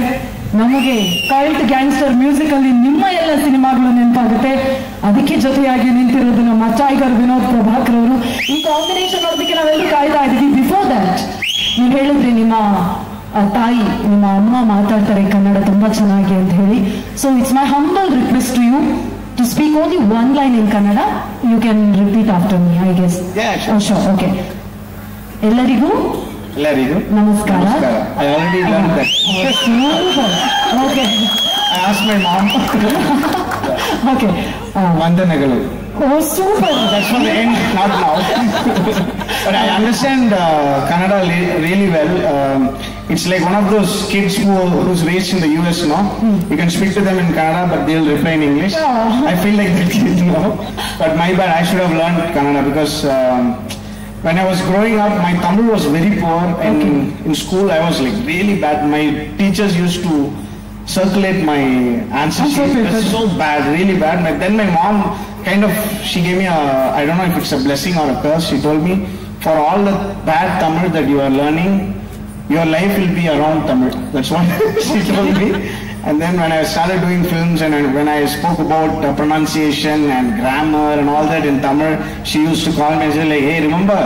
ನಮಗೆ ಕಲ್ಟ್ ಗ್ಯಾಂಗ್ಸ್ಟರ್ ಮ್ಯೂಸಿಕ್ ಅಲ್ಲಿ ನಿಮ್ಮ ಎಲ್ಲ ಸಿನಿಮಾಗಳು ನೆನಪಾಗುತ್ತೆ. ಅದಕ್ಕೆ ಜೊತೆಯಾಗಿ ನಿಂತಿರೋದು ನಮ್ಮ ಟೈಗರ್ ವಿನೋದ್ ಪ್ರಭಾಕರ್ ಅವರು. ಈ ಕಾಂಬಿನೇಷನ್ ನೋಡೋದಕ್ಕೆ ನಾವೆಲ್ಲರೂ ಕಾಯ್ತಾ ಇದ್ದೀವಿ. ಬಿಫೋರ್ ದಟ್ ನೀವು ಹೇಳಿದ್ರಿ ನಿಮ್ಮ ತಾಯಿ, ನಿಮ್ಮ ಅಮ್ಮ ಮಾತಾಡ್ತಾರೆ ಕನ್ನಡ ತುಂಬಾ ಚೆನ್ನಾಗಿ ಅಂತ ಹೇಳಿ. So it's my humble request to you to speak only one line in Kannada. You can repeat after me, I guess. Sure, okay. ಎಲ್ಲರಿಗೂ ನಮಸ್ಕಾರ. I already learned that. Okay. I asked my mom. Okay. ವಂದನೆಗಳು. Oh, super. That's for the end, not now. But I understand Kannada really well. it's like one of those kids who's raised in the US, no? You can speak to them in Kannada, but they'll reply in English. I feel like that kid, no? But my bad, I should have learned Kannada because when I was growing up, my Tamil was very poor, and in school I was like really bad. My teachers used to circulate my answer sheet. It was so bad, really bad. But then my mom she gave me I don't know if it's a blessing or a curse. She told me, for all the bad Tamil that you are learning, your life will be around Tamil. That's what she told me. And then when I started doing films and when I spoke about pronunciation and grammar and all that in Tamil, she used to call me and say like, hey, remember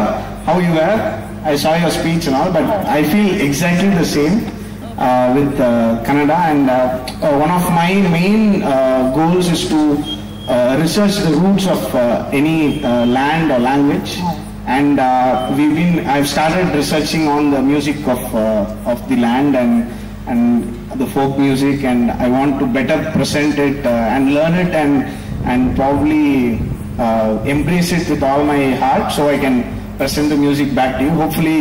how you were? I saw your speech and all, but I feel exactly the same with Kannada. And one of my main goals is to research the roots of any land or language. And I've started researching on the music of the land and the folk music, and I want to better present it and learn it and probably embrace it with all my heart, so I can present the music back to you. Hopefully,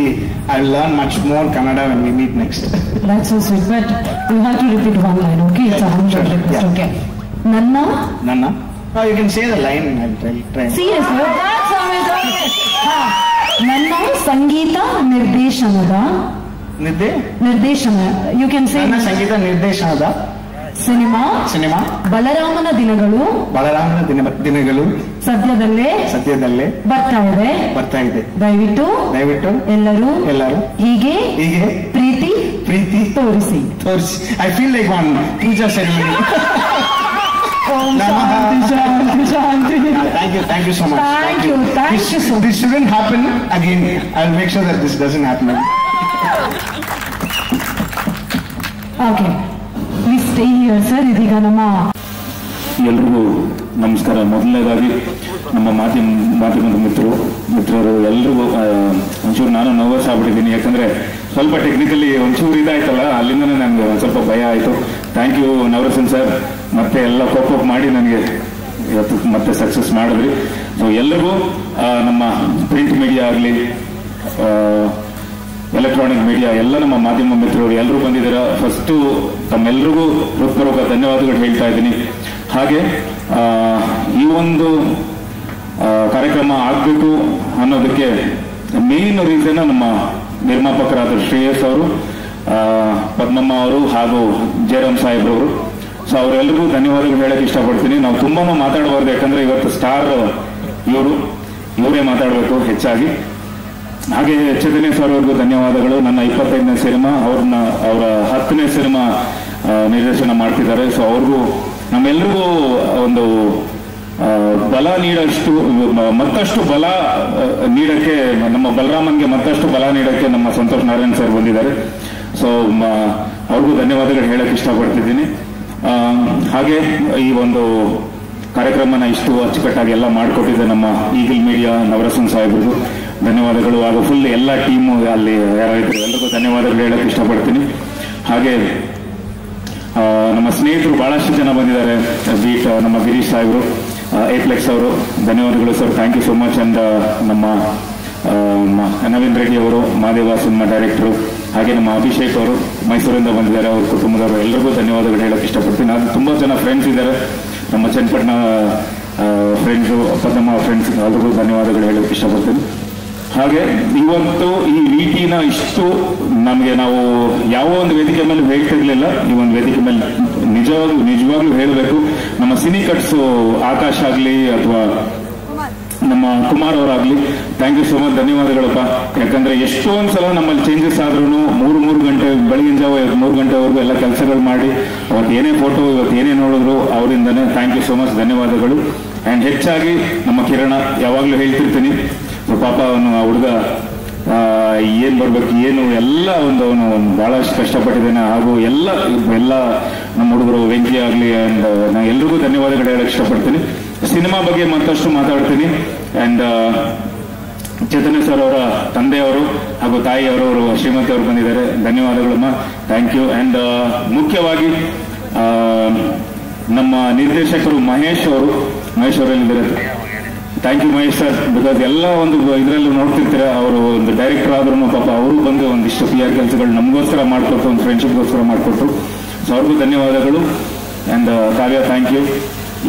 I'll learn much more Kannada when we meet next. That's so sweet, but you have to repeat one line, okay? It's a humble request, okay? Nanna? Oh, you can say the line. I'll try. Seriously? That's amazing. ನನ್ನ ಸಂಗೀತ ನಿರ್ದೇಶನದ you can say ನನ್ನ ಸಂಗೀತ ನಿರ್ದೇಶನದ cinema ಬಲರಾಮನ ದಿನಗಳು ಸದ್ಯದಲ್ಲೇ ಬರ್ತಾ ಇದೆ. ದಯವಿಟ್ಟು ಎಲ್ಲರೂ ಹೀಗೆ ಪ್ರೀತಿ ತೋರಿಸಿ. I feel like one puja ceremony. Thank you so much. Thank you so much. This shouldn't happen again. I'll make sure that this doesn't happen again. Okay. Please stay here, sir. ಇದೀಗ ನಮ್ಮ ಎಲ್ರಿಗೂ ನಮಸ್ಕಾರ. ಮೊದಲನೇದಾಗಿ ನಮ್ಮ ಮಾಧ್ಯಮದ ಮಿತ್ರರು ಎಲ್ರಿಗೂ ಒಂಚೂರು ನಾನು ನರ್ವಸ್ ಆಗ್ಬಿಟ್ಟಿದ್ದೀನಿ, ಯಾಕಂದ್ರೆ ಸ್ವಲ್ಪ ಟೆಕ್ನಿಕಲಿ ಒಂಚೂರು ಇದಾಯ್ತಲ್ಲ, ಅಲ್ಲಿಂದನೇ ನನಗೆ ಒಂದು ಸ್ವಲ್ಪ ಭಯ ಆಯಿತು. ಥ್ಯಾಂಕ್ ಯು ನವರಸನ್ ಸರ್, ಮತ್ತೆ ಎಲ್ಲ ಕೋಪ್ ಮಾಡಿ ನನಗೆ ಇವತ್ತು ಮತ್ತೆ ಸಕ್ಸಸ್ ಮಾಡಿದ್ರಿ. ಸೊ ಎಲ್ರಿಗೂ ನಮ್ಮ ಪ್ರಿಂಟ್ ಮೀಡಿಯಾ ಆಗಲಿ ಎಲೆಕ್ಟ್ರಾನಿಕ್ ಮೀಡಿಯಾ ಎಲ್ಲ ನಮ್ಮ ಮಾಧ್ಯಮ ಮಿತ್ರರು ಎಲ್ಲರೂ ಬಂದಿದ್ದೀರಾ. ಫಸ್ಟು ತಮ್ಮೆಲ್ಲರಿಗೂ ಹೃತ್ಪೂರ್ವಕ ಧನ್ಯವಾದಗಳು ಹೇಳ್ತಾ ಇದ್ದೀನಿ. ಹಾಗೆ ಈ ಒಂದು ಕಾರ್ಯಕ್ರಮ ಆಗಬೇಕು ಅನ್ನೋದಕ್ಕೆ ಮೇನ್ ರೀಸನ್ ನಮ್ಮ ನಿರ್ಮಾಪಕರಾದ ಶ್ರೇಯಸ್ ಅವರು, ಪದ್ಮಮ್ಮ ಅವರು ಹಾಗೂ ಜಯರಾಮ್ ಸಾಹೇಬ್ರವರು. ಸೊ ಅವರೆಲ್ಲರಿಗೂ ಧನ್ಯವಾದಗಳು ಹೇಳಕ್ಕೆ ಇಷ್ಟಪಡ್ತೀನಿ. ನಾವು ತುಂಬಾ ಮಾತಾಡಬಾರ್ದು, ಯಾಕಂದ್ರೆ ಇವತ್ತು ಸ್ಟಾರ್ ಇವರೇ ಮಾತಾಡಬೇಕು ಹೆಚ್ಚಾಗಿ. ಹಾಗೆ ಚೈತನ್ಯ ಸರ್ ಅವ್ರಿಗೂ ಧನ್ಯವಾದಗಳು. ನನ್ನ 25ನೇ ಸಿನಿಮಾ, ಅವರ 10ನೇ ಸಿನಿಮಾ ನಿರ್ದೇಶನ ಮಾಡ್ತಿದ್ದಾರೆ. ಸೊ ಅವ್ರಿಗೂ ನಮ್ಮೆಲ್ಲರಿಗೂ ಒಂದು ಬಲ ನೀಡಷ್ಟು ಮತ್ತಷ್ಟು ಬಲ ನೀಡಕ್ಕೆ, ನಮ್ಮ ಬಲರಾಮನ್ಗೆ ಮತ್ತಷ್ಟು ಬಲ ನೀಡಕ್ಕೆ ನಮ್ಮ ಸಂತೋಷ್ ನಾರಾಯಣ್ ಸರ್ ಬಂದಿದ್ದಾರೆ. ಸೊ ಅವ್ರಿಗೂ ಧನ್ಯವಾದಗಳು ಹೇಳಕ್ಕೆ ಇಷ್ಟಪಡ್ತಿದ್ದೀನಿ. ಹಾಗೆ ಈ ಒಂದು ಕಾರ್ಯಕ್ರಮನ ಇಷ್ಟು ಅಚ್ಚುಕಟ್ಟಾಗಿ ಎಲ್ಲ ಮಾಡಿಕೊಟ್ಟಿದ್ದೆ ನಮ್ಮ ಈಗಲ್ ಮೀಡಿಯಾ ನವರಸನ್ ಸಾಹೇಬ್ರಿಗೂ ಧನ್ಯವಾದಗಳು. ಹಾಗೂ ಫುಲ್ ಎಲ್ಲ ಟೀಮು ಅಲ್ಲಿ ಯಾರಾಯಿದ್ರು ಎಲ್ರಿಗೂ ಧನ್ಯವಾದಗಳು ಹೇಳಕ್ಕೆ ಇಷ್ಟಪಡ್ತೀನಿ. ಹಾಗೆ ನಮ್ಮ ಸ್ನೇಹಿತರು ಬಹಳಷ್ಟು ಜನ ಬಂದಿದ್ದಾರೆ. ಬೀಟ್ ನಮ್ಮ ಗಿರೀಶ್ ಸಾಹೇಬರು, ಏಪ್ಲೆಕ್ಸ್ ಅವರು, ಧನ್ಯವಾದಗಳು sir, thank you so much. And ನಮ್ಮ ನವೀನ್ ರೆಡ್ಡಿ ಅವರು, ಮಾದೇವ ಸಿನಿಮಾ ಡೈರೆಕ್ಟರು, ಹಾಗೆ ನಮ್ಮ ಅಭಿಷೇಕ್ ಅವರು ಮೈಸೂರಿಂದ ಬಂದಿದ್ದಾರೆ, ಅವ್ರ ಕುಟುಂಬದವರು, ಎಲ್ಲರಿಗೂ ಧನ್ಯವಾದಗಳು ಹೇಳಕ್ಕೆ ಇಷ್ಟಪಡ್ತೀನಿ. ಅದು ತುಂಬ ಜನ ಫ್ರೆಂಡ್ಸ್ ಇದ್ದಾರೆ, ನಮ್ಮ ಚನ್ನಪಟ್ಟಣ ಫ್ರೆಂಡ್ಸು, ಪದ್ಮಮ್ಮ ಫ್ರೆಂಡ್ಸ್, ಎಲ್ರಿಗೂ ಧನ್ಯವಾದಗಳು ಹೇಳಕ್ಕೆ ಇಷ್ಟಪಡ್ತೀನಿ. ಹಾಗೆ ಇವತ್ತು ಈ ರೀತಿನ ಇಷ್ಟು ನಮಗೆ ನಾವು ಯಾವ ಒಂದು ವೇದಿಕೆ ಮೇಲೆ ಹೇಳ್ತಿರ್ಲಿಲ್ಲ, ಈ ಒಂದು ವೇದಿಕೆ ಮೇಲೆ ನಿಜವಾಗ್ಲೂ ಹೇಳಬೇಕು. ನಮ್ಮ ಸಿನಿಕಟ್ಸು ಆಕಾಶ್ ಆಗಲಿ ಅಥವಾ ನಮ್ಮ ಕುಮಾರ್ ಅವರಾಗ್ಲಿ, ಥ್ಯಾಂಕ್ ಯು ಸೋ ಮಚ್, ಧನ್ಯವಾದಗಳಪ್ಪ. ಯಾಕಂದ್ರೆ ಎಷ್ಟೊಂದು ಸಲ ನಮ್ಮಲ್ಲಿ ಚೇಂಜಸ್ ಆದ್ರೂ 3 ಗಂಟೆ ಬೆಳಗಿನ ಜಾವ 3 ಗಂಟೆವರೆಗೂ ಎಲ್ಲ ಕೆಲಸಗಳು ಮಾಡಿ ಅವತ್ತು ಏನೇ ಫೋಟೋ ಇವತ್ತು ಏನೇ ನೋಡಿದ್ರು ಅವರಿಂದನೇ. ಥ್ಯಾಂಕ್ ಯು ಸೋ ಮಚ್, ಧನ್ಯವಾದಗಳು. ಆ್ಯಂಡ್ ಹೆಚ್ಚಾಗಿ ನಮ್ಮ ಕಿರಣ, ಯಾವಾಗಲೂ ಹೇಳ್ತಿರ್ತೀನಿ, ಪಾಪ ಅವನು ಆ ಹುಡುಗ ಏನ್ ಬರ್ಬೇಕು ಏನು ಎಲ್ಲ ಅವನು ಬಹಳಷ್ಟು ಕಷ್ಟಪಟ್ಟಿದ್ದೇನೆ. ಹಾಗೂ ಎಲ್ಲ ನಮ್ಮ ಹುಡುಗರು ವೆಂಕಿ ಆಗಲಿ, ಆ್ಯಂಡ್ ನಾನು ಎಲ್ರಿಗೂ ಧನ್ಯವಾದಗಳು ಹೇಳಕ್ಕೆ ಇಷ್ಟಪಡ್ತೀನಿ. ಸಿನಿಮಾ ಬಗ್ಗೆ ಮತ್ತಷ್ಟು ಮಾತಾಡ್ತೀನಿ. ಆ್ಯಂಡ್ ಚೈತನ್ಯ ಸರ್ ಅವರ ತಂದೆಯವರು ಹಾಗೂ ತಾಯಿಯವರು ಶ್ರೀಮತಿ ಅವರು ಬಂದಿದ್ದಾರೆ, ಧನ್ಯವಾದಗಳಮ್ಮ, ಥ್ಯಾಂಕ್ ಯು. ಆ್ಯಂಡ್ ಮುಖ್ಯವಾಗಿ ನಮ್ಮ ನಿರ್ದೇಶಕರು ಮಹೇಶ್ ಅವರೆಲ್ಲಿದ್ದಾರೆ, thank you Mahesh sir, because ಎಲ್ಲ ಒಂದು ಇದರಲ್ಲೂ ನೋಡ್ತಿರ್ತೀರ, ಅವರು ಒಂದು ಡೈರೆಕ್ಟರ್ ಆದ್ರೂ ಪಾಪ ಅವರು ಬಂದು ಒಂದಿಷ್ಟು PR ಕೆಲಸಗಳು ನಮಗೋಸ್ಕರ ಮಾಡಿಕೊಟ್ರು, ಒಂದು ಫ್ರೆಂಡ್ಶಿಪ್ಗೋಸ್ಕರ ಮಾಡಿಕೊಟ್ರು. ಸೊ ಅವ್ರಿಗೂ ಧನ್ಯವಾದಗಳು. ಆ್ಯಂಡ್ ಕಾವ್ಯ ಥ್ಯಾಂಕ್ ಯು,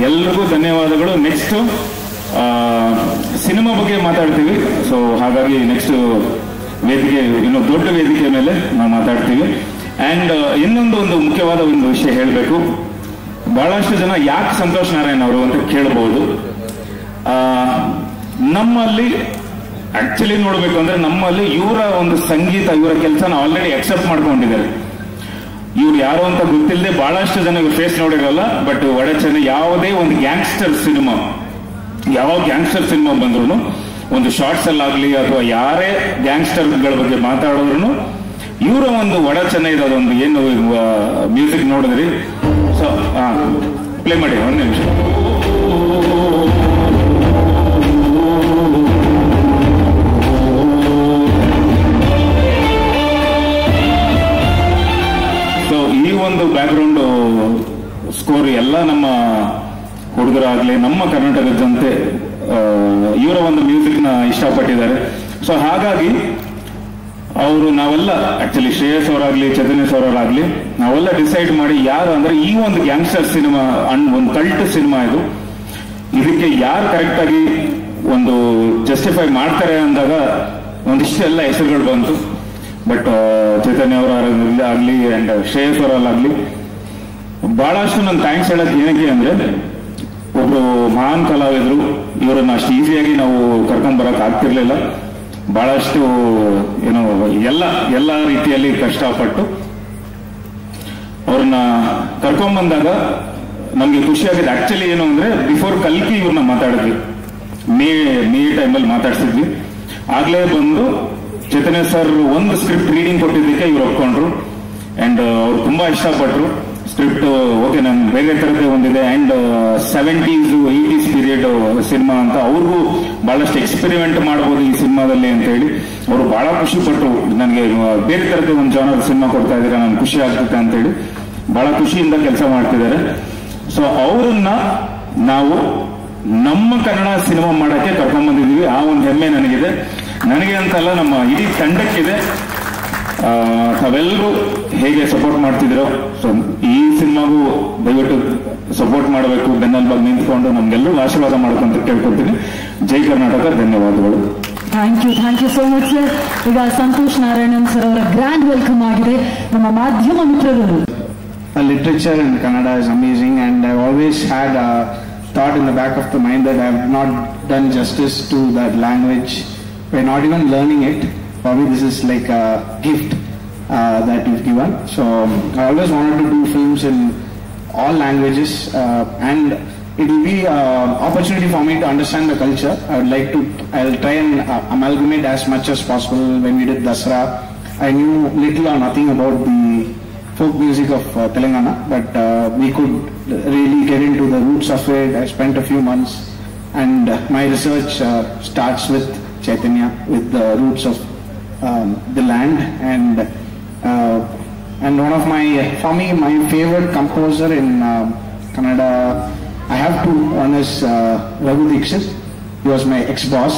ಎಲ್ರಿಗೂ ಧನ್ಯವಾದಗಳು. ನೆಕ್ಸ್ಟ್ ಸಿನಿಮಾ ಬಗ್ಗೆ ಮಾತಾಡ್ತೀವಿ. ಸೊ ಹಾಗಾಗಿ ನೆಕ್ಸ್ಟ್ ವೇದಿಕೆ, ಇನ್ನೂ ದೊಡ್ಡ ವೇದಿಕೆ ಮೇಲೆ ನಾವು ಮಾತಾಡ್ತೀವಿ. ಆ್ಯಂಡ್ ಇನ್ನೊಂದು ಮುಖ್ಯವಾದ ಒಂದು ವಿಷಯ ಹೇಳಬೇಕು. ಬಹಳಷ್ಟು ಜನ ಯಾಕೆ ಸಂತೋಷ್ ನಾರಾಯಣ್ ಅವರು ಅಂತ ಕೇಳಬಹುದು. ನಮ್ಮಲ್ಲಿ ಆಕ್ಚುಲಿ ನೋಡ್ಬೇಕು ಅಂದ್ರೆ ನಮ್ಮಲ್ಲಿ ಇವರ ಒಂದು ಸಂಗೀತ, ಇವರ ಕೆಲಸನ ಆಲ್ರೆಡಿ ಅಕ್ಸೆಪ್ಟ್ ಮಾಡ್ಕೊಂಡಿದ್ದಾರೆ. ಇವ್ರು ಯಾರು ಅಂತ ಗೊತ್ತಿಲ್ಲದೆ ಬಹಳಷ್ಟು ಜನ ಇವ್ರ ಫೇಸ್ ನೋಡಿರಲ್ಲ. ಬಟ್ ಒಡಚನೆ ಯಾವುದೇ ಒಂದು ಗ್ಯಾಂಗ್ಸ್ಟರ್ ಸಿನಿಮಾ, ಯಾವ ಗ್ಯಾಂಗ್ಸ್ಟರ್ ಸಿನಿಮಾ ಬಂದ್ರು, ಒಂದು ಶಾರ್ಟ್ಸ್ ಅಲ್ಲಾಗ್ಲಿ ಅಥವಾ ಯಾರೇ ಗ್ಯಾಂಗ್ಸ್ಟರ್ಗಳ ಬಗ್ಗೆ ಮಾತಾಡೋದ್ರು ಇವರ ಒಂದು ಒಡಚನೆ ಇದೆ. ಅದೊಂದು ಏನು ಮ್ಯೂಸಿಕ್ ನೋಡಿದ್ರಿ. ಸೊ ಪ್ಲೇ ಮಾಡಿ ಒಂದು ನಿಮಿಷ. ಸೊ ಈ ಒಂದು ಬ್ಯಾಕ್ಗ್ರೌಂಡ್ ಸ್ಕೋರ್ ಎಲ್ಲ ನಮ್ಮ ಹುಡುಗರಾಗ್ಲಿ, ನಮ್ಮ ಕರ್ನಾಟಕದ ಜನತೆ ಇವರ ಒಂದು ಮ್ಯೂಸಿಕ್ನ ಇಷ್ಟಪಟ್ಟಿದ್ದಾರೆ. ಸೊ ಹಾಗಾಗಿ ನಾವೆಲ್ಲ ಆಕ್ಚುಲಿ ಶ್ರೇಯಸ್ ಅವರಾಗ್ಲಿ, ಚೈತನ್ಯ ಅವರಾಗ್ಲಿ, ನಾವೆಲ್ಲ ಡಿಸೈಡ್ ಮಾಡಿ ಯಾರು ಅಂದ್ರೆ ಈ ಒಂದು ಗ್ಯಾಂಗ್ಸ್ಟರ್ ಸಿನಿಮಾ ಒಂದು ಕಲ್ಟ್ ಸಿನಿಮಾ ಇದು, ಇದಕ್ಕೆ ಯಾರು ಕರೆಕ್ಟ್ ಆಗಿ ಒಂದು ಜಸ್ಟಿಫೈ ಮಾಡ್ತಾರೆ ಅಂದಾಗ ಒಂದಿಷ್ಟೆಲ್ಲ ಹೆಸರುಗಳು ಬಂತು. ಬಟ್ ಚೈತನ್ಯ ಅವರಾಗಲಿ ಅಂಡ್ ಶ್ರೇಯಸ್ ಅವರಲ್ಲಾಗ್ಲಿ ಬಹಳಷ್ಟು ನಾನು ಥ್ಯಾಂಕ್ಸ್ ಹೇಳಕ್ ಏನಕ್ಕೆ ಅಂದ್ರೆ, ಒಬ್ರು ಮಹಾನ್ ಕಲಾವಿದರು, ಇವರನ್ನ ಅಷ್ಟು ಈಸಿಯಾಗಿ ನಾವು ಕರ್ಕೊಂಡ್ ಬರಕ್ ಆಗ್ತಿರ್ಲಿಲ್ಲ. ಬಹಳಷ್ಟು ಏನೋ ಎಲ್ಲ ರೀತಿಯಲ್ಲಿ ಕಷ್ಟಪಟ್ಟು ಅವ್ರನ್ನ ಕರ್ಕೊಂಡ್ಬಂದಾಗ ನಮ್ಗೆ ಖುಷಿ ಆಗಿದೆ. ಆಕ್ಚುಲಿ ಏನು ಅಂದ್ರೆ ಬಿಫೋರ್ ಕಲ್ಕಿ ಇವ್ರನ್ನ ಮಾತಾಡಿದ್ವಿ, ಮೇ ಟೈಮಲ್ಲಿ ಮಾತಾಡ್ಸಿದ್ವಿ. ಆಗ್ಲೇ ಬಂದು ಚೈತನ್ಯ ಸರ್ ಒಂದು ಸ್ಕ್ರಿಪ್ಟ್ ರೀಡಿಂಗ್ ಕೊಟ್ಟಿದ್ದಕ್ಕೆ ಇವ್ರು ಒಪ್ಕೊಂಡ್ರು. ಅಂಡ್ ಅವ್ರು ತುಂಬಾ ಇಷ್ಟಪಟ್ರು ಸ್ಕ್ರಿಪ್ಟ್. ಓಕೆ, ನಾನು ಬೇರೆ ತರದೇ ಒಂದಿದೆ and 70s 80s period cinema ಅಂತ, ಅವ್ರಿಗೂ ಬಹಳಷ್ಟು ಎಕ್ಸ್ಪೆರಿಮೆಂಟ್ ಮಾಡಬಹುದು ಈ ಸಿನಿಮಾದಲ್ಲಿ ಅಂತ ಹೇಳಿ ಅವರು ಬಹಳ ಖುಷಿ ಪಟ್ಟರು. ನನಗೆ ಬೇರೆ ತರದೇ ಒಂದು ಜಾನರ್ ಸಿನಿಮಾ ಕೊಡ್ತಾ ಇದ್ದೀರಾ, ನನ್ಗೆ ಖುಷಿ ಆಗ್ತದೆ ಅಂತ ಹೇಳಿ ಬಹಳ ಖುಷಿಯಿಂದ ಕೆಲಸ ಮಾಡ್ತಿದ್ದಾರೆ. ಸೊ ಅವ್ರನ್ನ ನಾವು ನಮ್ಮ ಕನ್ನಡ ಸಿನಿಮಾ ಮಾಡಕ್ಕೆ ಕರ್ಕೊಂಡ್ ಬಂದಿದ್ದೀವಿ. ಆ ಒಂದು ಹೆಮ್ಮೆ ನನಗಿದೆ, ನನಗೆ ಅಂತಲ್ಲ ನಮ್ಮ ಇಡೀ ತಂಡಕ್ಕಿದೆ. ತಾವೆಲ್ಲರೂ ಹೇಗೆ ಸಪೋರ್ಟ್ ಮಾಡ್ತಿದ್ದೀರೋ, ಸೊ ಈ ಸಿನಿಮಾಗೂ ದಯವಿಟ್ಟು ಸಪೋರ್ಟ್ ಮಾಡಬೇಕು, ಬೆನ್ನೆಲುಬಾಗಿ ನಿಂತ್ಕೊಂಡು ನಮ್ಗೆಲ್ಲರೂ ಆಶೀರ್ವಾದ ಮಾಡ್ಕೊಂತ ಕೇಳ್ಕೊಳ್ತೀನಿ. ಜೈ ಕರ್ನಾಟಕ, ಧನ್ಯವಾದಗಳು. Thank you so much sir. ಈಗ ಸಂತೋಷ್ ನಾರಾಯಣನ್ ಸರ್ ಅವರ ಗ್ರ್ಯಾಂಡ್ ವೆಲ್ಕಮ್ ಆಗಿದೆ ನಮ್ಮ ಮಾಧ್ಯಮ ಮಿತ್ರರು. Literature in Kannada is amazing, and I've always had a thought in the back of the mind that I've not done justice to that language by not even learning it. Probably this is like a gift that you've given. So I always wanted to do films in all languages, and it will be an opportunity for me to understand the culture. I'll try and amalgamate as much as possible. When we did Dasra, I knew little or nothing about the folk music of Telangana, but we could really get into the roots of it. I spent a few months, and my research starts with Chaitanya, with the roots of the land, and for me my favorite composer in Kannada, I have two. One is Raghu Dixit. He was my ex-boss,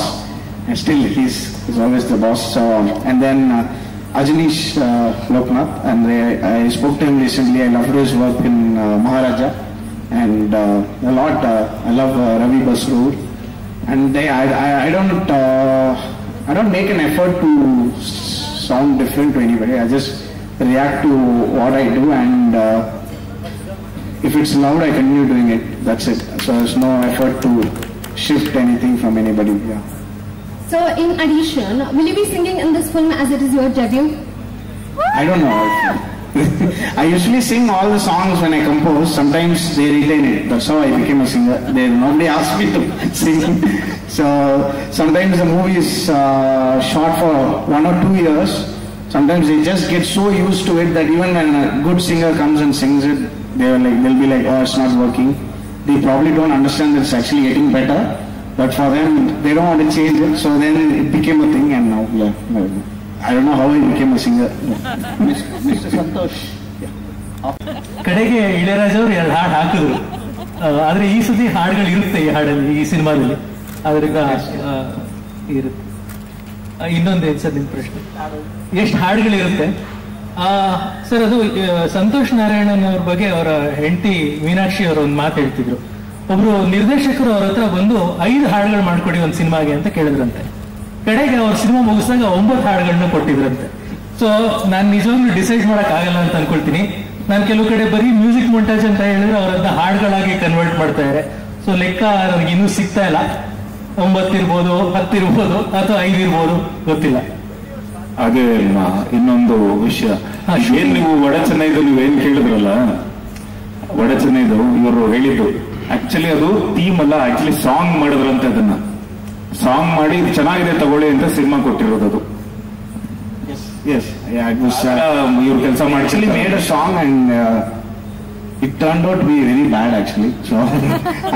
and still he's always the boss. So, and then Ajanish Loknath, and I spoke to him recently. I loved his work in Maharaja, and a lot. I love Ravi Basroor, and I don't make an effort to sound different to anybody. I just react to what I do, and if it's loud, I continue doing it. That's it. So there's no effort to shift anything from anybody. Yeah. So in addition, will you be singing in this film as it is your debut? I don't know. I usually sing all the songs when I compose. Sometimes they retain it. That's how I became a singer. Nobody asked me to sing. So sometimes the movie is shot for 1 or 2 years. Sometimes they just get so used to it that even when a good singer comes and sings it, they'll be like, oh, it's not working. They probably don't understand that it's actually getting better. But for them, they don't want to change it. So then it became a thing, and now, I don't know how I became a singer. Mr. Santosh. ಕಡೆಗೆ ಇಳೆಯರಾಜ್ ಅವರು 2 ಹಾಡು ಹಾಕಿದ್ರು. ಆದ್ರೆ ಈ ಸುದ್ದಿ ಹಾಡುಗಳು ಇರುತ್ತೆ ಈ ಹಾಡಲ್ಲಿ, ಈ ಸಿನಿಮಾದಲ್ಲಿ. ಅದರಿಂದ ಇರುತ್ತೆ. ಇನ್ನೊಂದೇನು ಸರ್ ನಿಮ್ಮ ಪ್ರಶ್ನೆ? ಎಷ್ಟು ಹಾಡುಗಳಿರುತ್ತೆ ಸರ್? ಅದು ಸಂತೋಷ್ ನಾರಾಯಣನ್ ಅವ್ರ ಬಗ್ಗೆ ಅವರ ಹೆಂಡತಿ ಮೀನಾಕ್ಷಿ ಅವರು ಒಂದು ಮಾತು ಹೇಳ್ತಿದ್ರು. ಒಬ್ರು ನಿರ್ದೇಶಕರು ಅವ್ರ ಹತ್ರ ಬಂದು 5 ಹಾಡುಗಳು ಮಾಡ್ಕೊಡಿ ಒಂದು ಸಿನಿಮಾಗೆ ಅಂತ ಕೇಳಿದ್ರಂತೆ. ಕಡೆಗೆ ಅವ್ರ ಸಿನಿಮಾ ಮುಗಿಸಿದಾಗ 9 ಹಾಡುಗಳನ್ನ ಕೊಟ್ಟಿದ್ರಂತೆ. ಸೊ ನಾನು ನಿಜವಾಗ್ಲೂ ಡಿಸೈಡ್ ಮಾಡಕ್ ಆಗಲ್ಲ ಅಂತ ಅನ್ಕೊಳ್ತೀನಿ. ನಾನು ಕೆಲವು ಕಡೆ ಬರೀ ಮ್ಯೂಸಿಕ್ ಮೊಂಟಾಜ್ ಅಂತ ಹೇಳಿದ್ರೆ ಅವರನ್ನ ಹಾಡುಗಳಾಗಿ ಕನ್ವರ್ಟ್ ಮಾಡ್ತಾ ಇದ್ದಾರೆ. ಸೊ ಲೆಕ್ಕ ನನಗೆ ಇನ್ನೂ ಸಿಗ್ತಾ ಇಲ್ಲ. 9 ಇರ್ಬೋದು, 10 ಇರ್ಬೋದು, ಅಥವಾ 5 ಇರ್ಬೋದು, ಗೊತ್ತಿಲ್ಲ. ಅದೇ ಇನ್ನೊಂದು ವಿಷಯ, ಏನ್ ನೀವು ಒಡ ಚೆನ್ನೈದು ನೀವೇನ್ ಕೇಳಿದ್ರಲ್ಲ, ಒಡ ಚೆನ್ನೈದು ಇವರು ಹೇಳಿದ್ದು ಆಕ್ಚುಲಿ ಅದು ಥೀಮ್ ಅಲ್ಲ, ಆಕ್ಚುಲಿ ಸಾಂಗ್ ಮಾಡಿದ್ರಂತೆ. ಅದನ್ನ ಸಾಂಗ್ ಮಾಡಿ ಚೆನ್ನಾಗಿದೆ ತಗೊಳ್ಳಿ ಅಂತ ಸಿನಿಮಾ ಕೊಟ್ಟಿರೋದು ಅದು. Yes, yeah, it was. ಇವ್ರು ಕೆಲಸ ಮಾಡಿ Actually made a song and it turned out to be very bad actually. So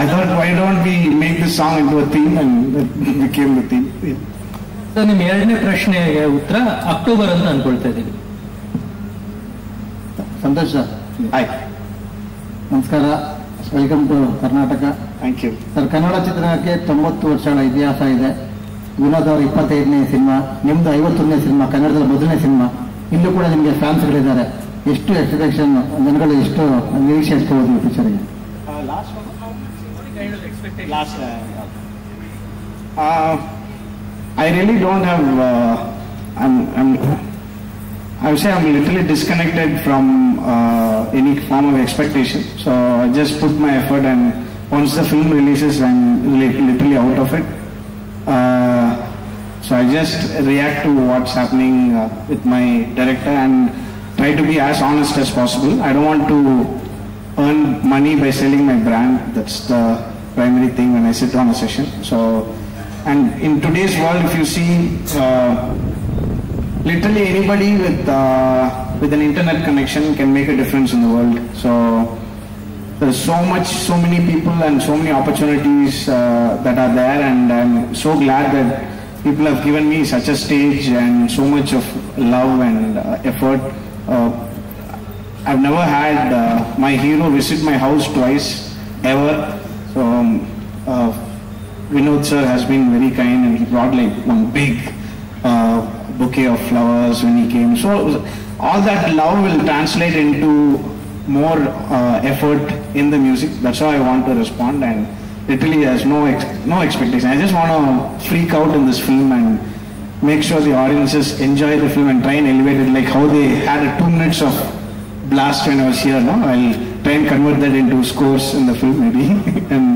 I thought, why don't we make this song into a theme, and it became the theme. Sir, ನಿಮ್ಮ 2ನೇ ಪ್ರಶ್ನೆಗೆ ಉತ್ತರ October ಅಂತ ಅನ್ಕೊಳ್ತಾ ಇದ್ದೀವಿ. Santosh sir, hi, ನಮಸ್ಕಾರ. Welcome to Karnataka. Thank you sir, Kannada ಚಿತ್ರಕ್ಕೆ 90 ವರ್ಷಗಳ ಇತಿಹಾಸ ಇದೆ. ವಿನೋದ್ ಅವರ 25ನೇ ಸಿನಿಮಾ, ನಿಮ್ದು 51ನೇ ಸಿನಿಮಾ, ಕನ್ನಡದ ಮೊದಲನೇ ಸಿನಿಮಾ. ಇಲ್ಲೂ ಕೂಡ ನಿಮಗೆ ಫ್ಯಾನ್ಸ್ಗಳಿದ್ದಾರೆ. ಎಷ್ಟು ಎಕ್ಸ್ಪೆಕ್ಟೇಷನ್, ಜನಗಳು ಎಷ್ಟು ನಿರೀಕ್ಷೆ ಇಟ್ಕೋಬೋದು ಈ ಪಿಕ್ಚರ್ಗೆ? I really don't have. I would say I'm literally disconnected from any form of expectation. So I just put my effort, and once the film releases, I'm literally out of it. So I just react to what's happening with my director and try to be as honest as possible. I don't want to earn money by selling my brand. That's the primary thing when I sit on a session. So, and in today's world, if you see, literally anybody with an internet connection can make a difference in the world. So there's so many people and so many opportunities that are there, and I'm so glad that people have given me such a stage and so much of love and effort. I've never had my hero visit my house twice ever. So Vinod sir has been very kind, and he brought like one big bouquet of flowers when he came. So all that love will translate into more effort in the music. That's how I want to respond, and literally there's no expectation. I just want to freak out in this film and make sure the audiences enjoy the film and try and elevate it, like how they had a 2 minutes of blast when I was here. No, I'll try and convert that into scores in the film maybe and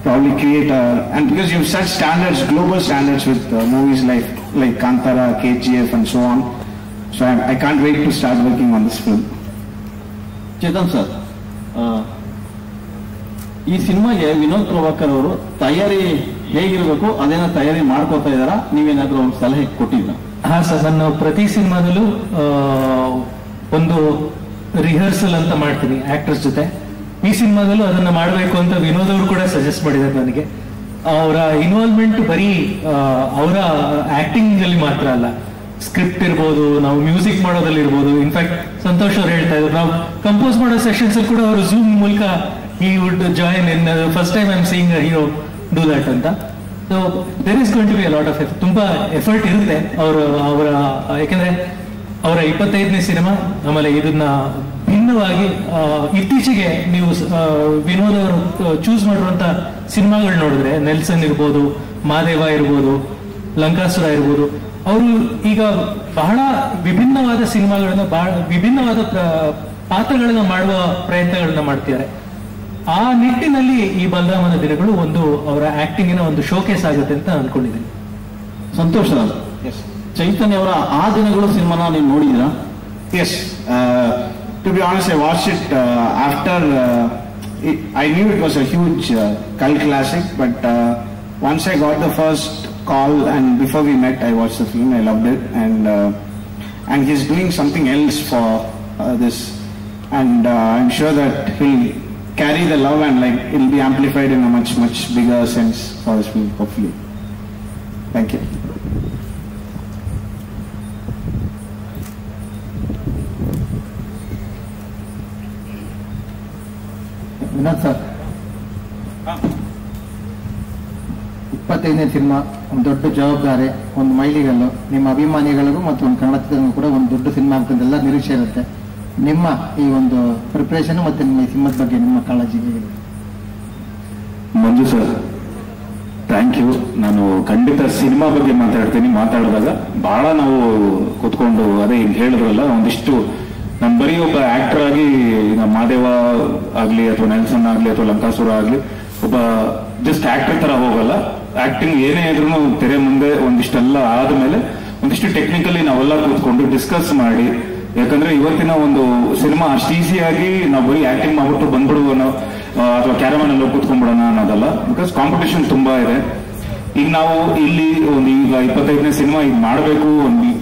probably create and because you have such standards, global standards with movies like Kantara, KGF and so on. So I can't wait to start working on this film. Chetan sir, ಈ ಸಿನಿಮಾಗೆ ವಿನೋದ್ ಪ್ರಭಾಕರ್ ಅವರು ತಯಾರಿ ಹೇಗಿರಬೇಕು ಅದೇನ ತಯಾರಿ ಮಾಡ್ಕೋತಾ ಇದಾರಾ? ನೀವೇನಾದ್ರೂ ಒಂದು ಸಲಹೆ ಕೊಟ್ಟಿದ್ರ? ಹಾ ಸರ್, ನಾನು ಪ್ರತಿ ಸಿನಿಮಾದಲ್ಲೂ ಒಂದು ರಿಹರ್ಸಲ್ ಅಂತ ಮಾಡ್ತೀನಿ ಆಕ್ಟರ್ಸ್ ಜೊತೆ. ಈ ಸಿನಿಮಾದಲ್ಲೂ ಅದನ್ನ ಮಾಡಬೇಕು ಅಂತ ವಿನೋದ್ ಅವರು ಕೂಡ ಸಜೆಸ್ಟ್ ಮಾಡಿದ್ದಾರೆ ನನಗೆ. ಅವರ ಇನ್ವಾಲ್ವ್ಮೆಂಟ್ ಬರೀ ಅವರ ಆಕ್ಟಿಂಗ್ ಅಲ್ಲಿ ಮಾತ್ರ ಅಲ್ಲ, ಸ್ಕ್ರಿಪ್ಟ್ ಇರ್ಬೋದು, ನಾವು ಮ್ಯೂಸಿಕ್ ಮಾಡೋದ್ರಲ್ಲಿ ಇರ್ಬೋದು. ಇನ್ಫ್ಯಾಕ್ಟ್ ಸಂತೋಷ್ ಅವ್ರು ಹೇಳ್ತಾ ಇದ್ರು, ನಾವು ಕಂಪೋಸ್ ಮಾಡೋ ಸೆಷನ್ಸ್ ಅಲ್ಲಿ ಕೂಡ ಅವರು ಝೂಮ್ ಮೂಲಕ he would join in first time I'm seeing a hero do that ಅಂತ. So there is going to be a lot of effort. ತುಂಬಾ ಎಫರ್ಟ್ ಇರುತ್ತೆ ಅವರ ಯಾಕಂದ್ರೆ ಅವರ 25ನೇ ಸಿನಿಮಾ. ಆಮೇಲೆ ಇದನ್ನ ಭಿನ್ನವಾಗಿ ಇತ್ತೀಚೆಗೆ ನೀವು ವಿನೋದ್ ಅವರು ಚೂಸ್ ಮಾಡಿರುವಂತ ಸಿನಿಮಾಗಳು ನೋಡಿದ್ರೆ, ನೆಲ್ಸನ್ ಇರ್ಬೋದು, ಮಾದೇವ ಇರ್ಬೋದು, ಲಂಕಾಸುರ ಇರ್ಬೋದು, ಅವರು ಈಗ ಬಹಳ ವಿಭಿನ್ನವಾದ ಸಿನಿಮಾಗಳನ್ನ, ಬಹಳ ವಿಭಿನ್ನವಾದ ಪಾತ್ರಗಳನ್ನ ಮಾಡುವ ಪ್ರಯತ್ನಗಳನ್ನ ಮಾಡ್ತಿದ್ದಾರೆ. ಆ ನಿಟ್ಟಿನಲ್ಲಿ ಈ ಬಲರಾಮನ ದಿನಗಳು ಒಂದು ಅವರ ಆಕ್ಟಿಂಗಿನ ಒಂದು ಶೋಕೇಸ್ ಆಗುತ್ತೆ ಅಂತ ಅನ್ಕೊಂಡಿದ್ದೀನಿ. ಸಂತೋಷ. ಚೈತನ್ಯ ಅವರ ಆ ದಿನಗಳು ಸಿನಿಮಾನ ನೀವು ನೋಡಿದ್ದೀರಾ? Yes. To be honest, I watched it after. I knew it was a huge cult classic, but once I got the first call and before we met, I watched the film. I loved it, and he's doing something else for this, and I'm sure that he'll carry the love and like it'll be amplified in a much bigger sense for this film, hopefully. Thank you. Vinod sir, 25ನೇ cinema ಒಂದು ದೊಡ್ಡ ಜವಾಬ್ದಾರಿ, ಒಂದು ಮೈಲಿಗಲ್ಲು, ನಿಮ್ಮ ಅಭಿಮಾನಿಗಳಿಗೂ ಮತ್ತು ಒಂದು ಕನ್ನಡದಲ್ಲೂ ಕೂಡ ಒಂದು ದೊಡ್ಡ ಸಿನಿಮಾ ಆಗ್ತದೆ, ಎಲ್ಲ ನಿರೀಕ್ಷೆ ಇರುತ್ತೆ. ನಿಮ್ಮ ಈ ಒಂದು ಪ್ರಿಪ್ರೇಷನ್ ಮತ್ತು ನಿಮ್ಮ ಈ ಸಿನಿಮಾದ ಬಗ್ಗೆ ನಿಮ್ಮ ಕಾಳಜಿ ಹೇಗಿದೆ? ಮಂಜು ಸರ್, ಥ್ಯಾಂಕ್ ಯು. ನಾನು ಖಂಡಿತ ಸಿನಿಮಾ ಬಗ್ಗೆ ಮಾತಾಡಿದಾಗ ಬಹಳ ನಾವು ಕೂತ್ಕೊಂಡು ಅದೇ ಈಗ ಹೇಳಿದ್ರಲ್ಲ, ಒಂದಿಷ್ಟು ನಾನು ಬರೀ ಒಬ್ಬ ಆಕ್ಟರ್ ಆಗಿ ಮಾದೇವ ಆಗ್ಲಿ ಅಥವಾ ನೆಲ್ಸನ್ ಆಗ್ಲಿ ಅಥವಾ ಲಂಕಾಸುರ ಆಗ್ಲಿ ಒಬ್ಬ ಜಸ್ಟ್ ಆಕ್ಟರ್ ತರ ಹೋಗಲ್ಲ. ಆಕ್ಟಿಂಗ್ ಏನೇ ಇದ್ರೂ ತೆರೆ ಮುಂದೆ ಒಂದಿಷ್ಟೆಲ್ಲ ಆದ್ಮೇಲೆ ಒಂದಿಷ್ಟು ಟೆಕ್ನಿಕಲಿ ನಾವೆಲ್ಲ ಕೂತ್ಕೊಂಡು ಡಿಸ್ಕಸ್ ಮಾಡಿ, ಯಾಕಂದ್ರೆ ಇವತ್ತಿನ ಒಂದು ಸಿನಿಮಾ ಅಷ್ಟು ಈಸಿಯಾಗಿ ನಾವು ಬರೀ ಆಕ್ಟಿಂಗ್ ಮಾಡ್ಬಿಟ್ಟು ಬಂದ್ಬಿಡುವ ಅಥವಾ ಕ್ಯಾರಮನ್ ಎಲ್ಲ ಕೂತ್ಕೊಂಡ್ಬಿಡೋಣ ಅನ್ನೋದಲ್ಲ. ಬಿಕಾಸ್ ಕಾಂಪಿಟೇಷನ್ ತುಂಬಾ ಇದೆ. ಈಗ ನಾವು ಇಲ್ಲಿ ಒಂದು ಈಗ 25ನೇ ಸಿನಿಮಾ ಈಗ ಮಾಡಬೇಕು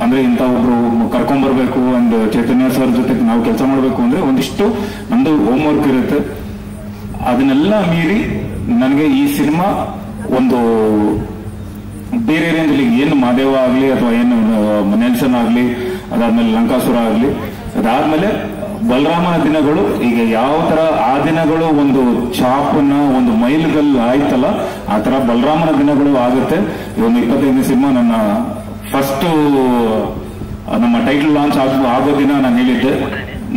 ಅಂದ್ರೆ ಇಂಥ ಒಬ್ರು ಕರ್ಕೊಂಡ್ಬರ್ಬೇಕು, ಒಂದು ಚೈತನ್ಯ ಸರ್ ಜೊತೆ ನಾವು ಕೆಲಸ ಮಾಡಬೇಕು ಅಂದ್ರೆ ಒಂದಿಷ್ಟು ನಮ್ದು ಹೋಮ್ ವರ್ಕ್ ಇರುತ್ತೆ. ಅದನ್ನೆಲ್ಲ ಮೀರಿ ನನಗೆ ಈ ಸಿನಿಮಾ ಒಂದು ಬೇರೆ ರೇಂಜಲ್ಲಿ ಏನು ಮಾದೇವ ಆಗ್ಲಿ ಅಥವಾ ಏನು ನೆಲ್ಸನ್ ಆಗ್ಲಿ, ಅದಾದ್ಮೇಲೆ ಲಂಕಾಸುರ ಆಗ್ಲಿ, ಅದಾದ್ಮೇಲೆ ಬಲರಾಮನ ದಿನಗಳು, ಈಗ ಯಾವ ತರ ಆ ದಿನಗಳು ಒಂದು ಚಾಪನ್ನ ಒಂದು ಮೈಲ್ಗಲ್ಲು ಆಯ್ತಲ್ಲ, ಆ ತರ ಬಲರಾಮನ ದಿನಗಳು ಆಗುತ್ತೆ. ಒಂದು 25ನೇ ಸಿನಿಮಾ ನನ್ನ ಫಸ್ಟ್ ನಮ್ಮ ಟೈಟಲ್ ಲಾಂಚ್ ಆಗೋ ದಿನ ನಾನು ಹೇಳಿದ್ದೆ,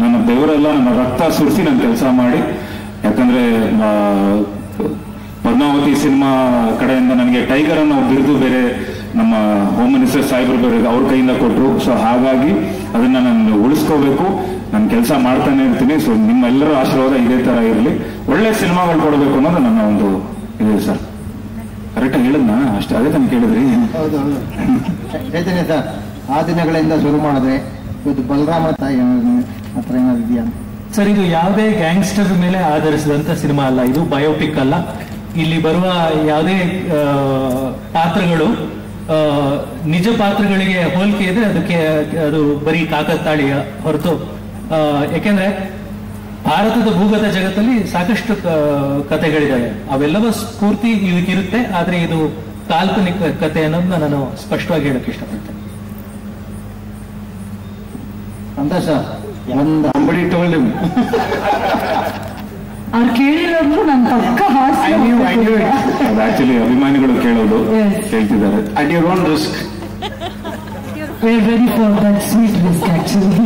ನನ್ನ ದೇವರೆಲ್ಲ ನನ್ನ ರಕ್ತ ಸುರಿಸಿ ನಾನು ಕೆಲಸ ಮಾಡಿ, ಯಾಕಂದ್ರೆ ಪದ್ಮಾವತಿ ಸಿನಿಮಾ ಕಡೆಯಿಂದ ನನಗೆ ಟೈಗರ್ ಅನ್ನೋ ಬಿರುದು ಬೇರೆ ನಮ್ಮ ಹೋಮ್ ಮಿನಿಸ್ಟರ್ ಸಾಹೇಬರು ಬೇರೆ ಅವ್ರ ಕೈಯಿಂದ ಕೊಟ್ಟರು. ಸೊ ಹಾಗಾಗಿ ಅದನ್ನ ನಾನು ಉಳಿಸ್ಕೋಬೇಕು, ನಾನು ಕೆಲಸ ಮಾಡ್ತಾನೆ ಇರ್ತೀನಿ. ಸೊ ನಿಮ್ಮೆಲ್ಲರ ಆಶೀರ್ವಾದ ಇದೇ ತರ ಇರಲಿ, ಒಳ್ಳೆ ಸಿನಿಮಾಗಳು ಕೊಡಬೇಕು ಅನ್ನೋದು ನನ್ನ ಒಂದು ಇದೆ ಸರ್. ಕರೆಕ್ಟಾಗಿ ಹೇಳಿದ್ನಾ? ಅಷ್ಟೇ, ಅದೇ ತಾನು ಕೇಳಿದ್ರಿ. ಹೌದೌದು ಚೈತನ್ಯ ಸರ್, ಆ ದಿನಗಳಿಂದ ಶುರು ಮಾಡಿದ್ರೆ ಇವತ್ತು ಬಲರಾಮ ತಾಯಿ ಹತ್ರ ಏನಾದ್ರು ಇದೆಯಾ ಸರ್? ಇದು ಯಾವುದೇ ಗ್ಯಾಂಗ್ಸ್ಟರ್ ಮೇಲೆ ಆಧರಿಸಿದಂತ ಸಿನಿಮಾ ಅಲ್ಲ, ಇದು ಬಯೋಪಿಕ್ ಅಲ್ಲ. ಇಲ್ಲಿ ಬರುವ ಯಾವುದೇ ಪಾತ್ರಗಳು ನಿಜ ಪಾತ್ರಗಳಿಗೆ ಹೋಲಿಕೆ ಇದ್ರೆ ಅದಕ್ಕೆ ಅದು ಬರೀ ಕಾಕತಾಳೀಯ ಹೊರತು, ಯಾಕೆಂದ್ರೆ ಭಾರತದ ಭೂಗತ ಜಗತ್ತಲ್ಲಿ ಸಾಕಷ್ಟು ಕಥೆಗಳಿದ್ದಾವೆ, ಅವೆಲ್ಲವೂ ಸ್ಫೂರ್ತಿ ಇದಕ್ಕಿರುತ್ತೆ. ಆದ್ರೆ ಇದು ಕಾಲ್ಪನಿಕ ಕಥೆ ಅನ್ನೋದನ್ನ ನಾನು ಸ್ಪಷ್ಟವಾಗಿ ಹೇಳಕ್ ಇಷ್ಟಪಡ್ತೇನೆ. ಸಂತೋಷ. ಒಂದು ಅಂಬಡಿ ಟೋಲ್ಡ್ ಅವ್ರು ಕೇಳಿರೋದು ನನ್ನ ಪಕ್ಕ ಆಕ್ಚುಲಿ ಅಭಿಮಾನಿಗಳು ಕೇಳೋದು ಕೇಳ್ತಿದ್ದಾರೆ. At your own risk. We are ready for that sweet risk actually.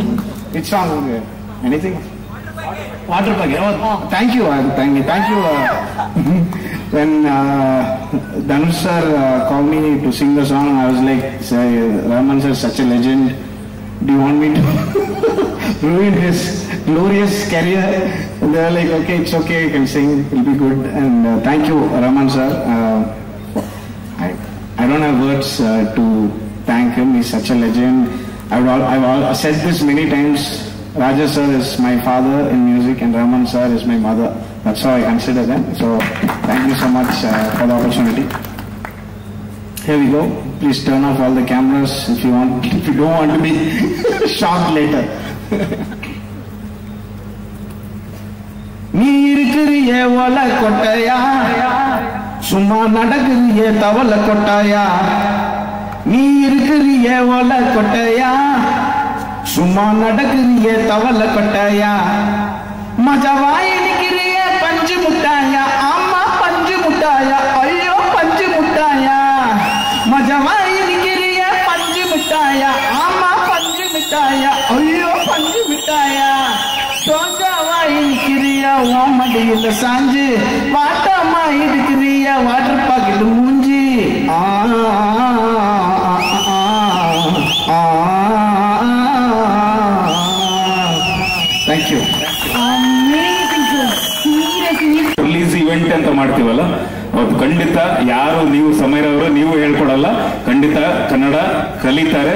It's on anything. Water bag. Thank you. Thank you. When Dhanush sir called me to sing the song, I was like, Rahman sir is such a legend. Do you want me to ruin his glorious career? And they were like, okay, it's okay, you can sing, it'll be good. And thank you, Rahman sir. I don't have words to thank him. He's such a legend. I've said this many times. Raja sir is my father in music and Rahman sir is my mother. That's how I consider them. So thank you so much for the opportunity. Here we go. Please turn off all the cameras if you don't want to be shocked later. நீ இருக்கிறியே ஒல கொட்டையா, சும்மா நடக்குறியே தவள கொட்டாயா. நீ இருக்கிறியே ஒல கொட்டையா, சும்மா நடக்குறியே தவள கொட்டாயா. மஜவாய் நிக்கிறியே பஞ்சு முட்டாயா, ஆமா பஞ்சு முட்டாயா, ஐயோ பஞ்சு முட்டாயா. மஜவாய் நிக்கிறியே பஞ்சு முட்டாயா, ஆமா பஞ்சு மிட்டாயா, ஐயோ பஞ்சு மிட்டாயா. சோஜாவாய் நிக்கிறியா ஓமடியில் சாஞ்சு, வாட்டமா இருக்கிறியா வாட்டர் பாக்கெட் மூஞ்சி. Thank you. ರಿಲೀಸ್ ಇವೆಂಟ್ ಅಂತ ಮಾಡ್ತೀವಲ್ಲ, ಅವತ್ತು ಖಂಡಿತ ಯಾರು ನೀವು ಸಮಯರವರು ನೀವು ಹೇಳ್ಕೊಡಲ್ಲ, ಖಂಡಿತ ಕನ್ನಡ ಕಲಿತಾರೆ,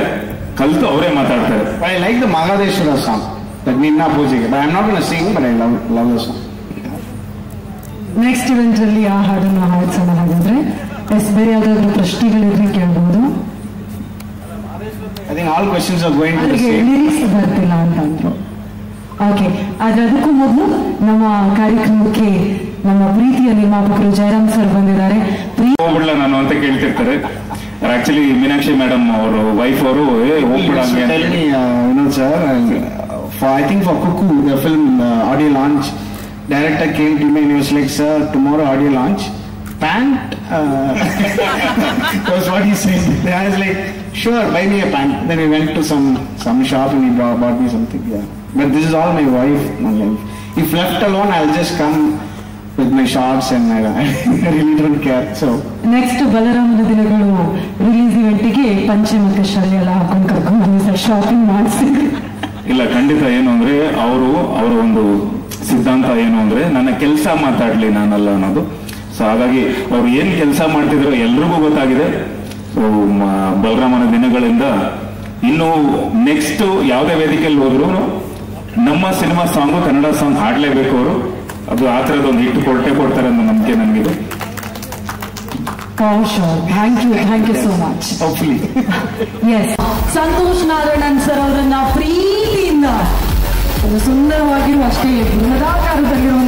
ಕಲಿತು ಅವರೇ ಮಾತಾಡ್ತಾರೆ. I like the Mahadeshwara song, that ನಿನ್ನ ಪೂಜೆಗೆ. I am not gonna Singh but I love the song. Next event ಅಲ್ಲಿ ಆ ಹಾಡನ್ನು ಹಾಡ್ಸೋಣ. ಹಾಗಾದ್ರೆ ಬೇರೆ ಯಾವ್ದಾದ್ರು ಪ್ರಶ್ನೆಗಳಿದ್ರೆ ಕೇಳಬಹುದು. I think all questions are going to the same. Lyrics ಬರ್ತಿಲ್ಲ ಅಂತ ಅಂದ್ರು. ಓಕೆ, ಆದ್ರೆ ಅದಕ್ಕೂ ಮೊದಲು ನಮ್ಮ ಕಾರ್ಯಕ್ರಮಕ್ಕೆ ನಮ್ಮ ಪ್ರೀತಿಯ ನಿರ್ಮಾಪಕರು ಜಯರಾಮ್ ಸರ್ ಬಂದಿದ್ದಾರೆ. ಹೋಗ್ಬಿಡ್ಲ ನಾನು ಅಂತ ಕೇಳ್ತಿರ್ತಾರೆ. ಆಕ್ಚುಲಿ ಮೀನಾಕ್ಷಿ ಮೇಡಮ್ ಅವರು ವೈಫ್ ಅವರು ಹೋಗ್ಬಿಡ. Vinod sir, I think for Cuckoo, the film audio launch, director came to me and he was like, sir, tomorrow audio launch, pant was what he said. Then I was like, sure, buy me a pant. Then we went to some shop and he bought me something. Yeah. But this is all my wife. If left alone, I'll just come with my shorts and I really don't care. So next ಬಲರಾಮನ ದಿನಗಳು release ಇವೆಂಟಿಗೆ ಪಂಚೆ ಮತ್ತೆ shirt ಎಲ್ಲ ಹಾಕೊಂಡು ಕರ್ಕೊಂಡು shopping ಮಾಡಿಸ್ತೀನಿ. ಇಲ್ಲ, ಖಂಡಿತ. ಏನು ಅಂದ್ರೆ ಅವರ ಒಂದು ಸಿದ್ಧಾಂತ ಏನು ಅಂದ್ರೆ ನನ್ನ ಕೆಲಸ ಮಾತಾಡ್ಲಿ ನಾನಲ್ಲ ಅನ್ನೋದು. ಸೊ ಹಾಗಾಗಿ ಅವ್ರು ಏನ್ ಕೆಲಸ ಮಾಡ್ತಿದ್ರು ಎಲ್ರಿಗೂ ಗೊತ್ತಾಗಿದೆ. ಸೊ ಬಲರಾಮನ ದಿನಗಳಿಂದ ಇನ್ನು ನೆಕ್ಸ್ಟ್ ಯಾವುದೇ ವೇದಿಕೆಯಲ್ಲಿ ಹೋದ್ರು ನಮ್ಮ ಸಿನಿಮಾ ಸಾಂಗು, ಕನ್ನಡ ಸಾಂಗ್ ಹಾಡ್ಲೇಬೇಕು ಅವರು. ಅದು ಆ ಥರದೊಂದು ಹಿಟ್ಟು ಕೊಡ್ತಾರೆ ಅನ್ನೋ ನಂಬಿಕೆ ನನಗಿದೆ. Thank you so much. Hopefully. Yes, Santosh Narayanan sir ಅವರನ್ನ ಪ್ರೀತಿಯಿಂದ ಒಂದು ಸುಂದರವಾಗಿರುವ ಅಷ್ಟೇ ಬೃಹದಾಕಾರದಲ್ಲಿರುವ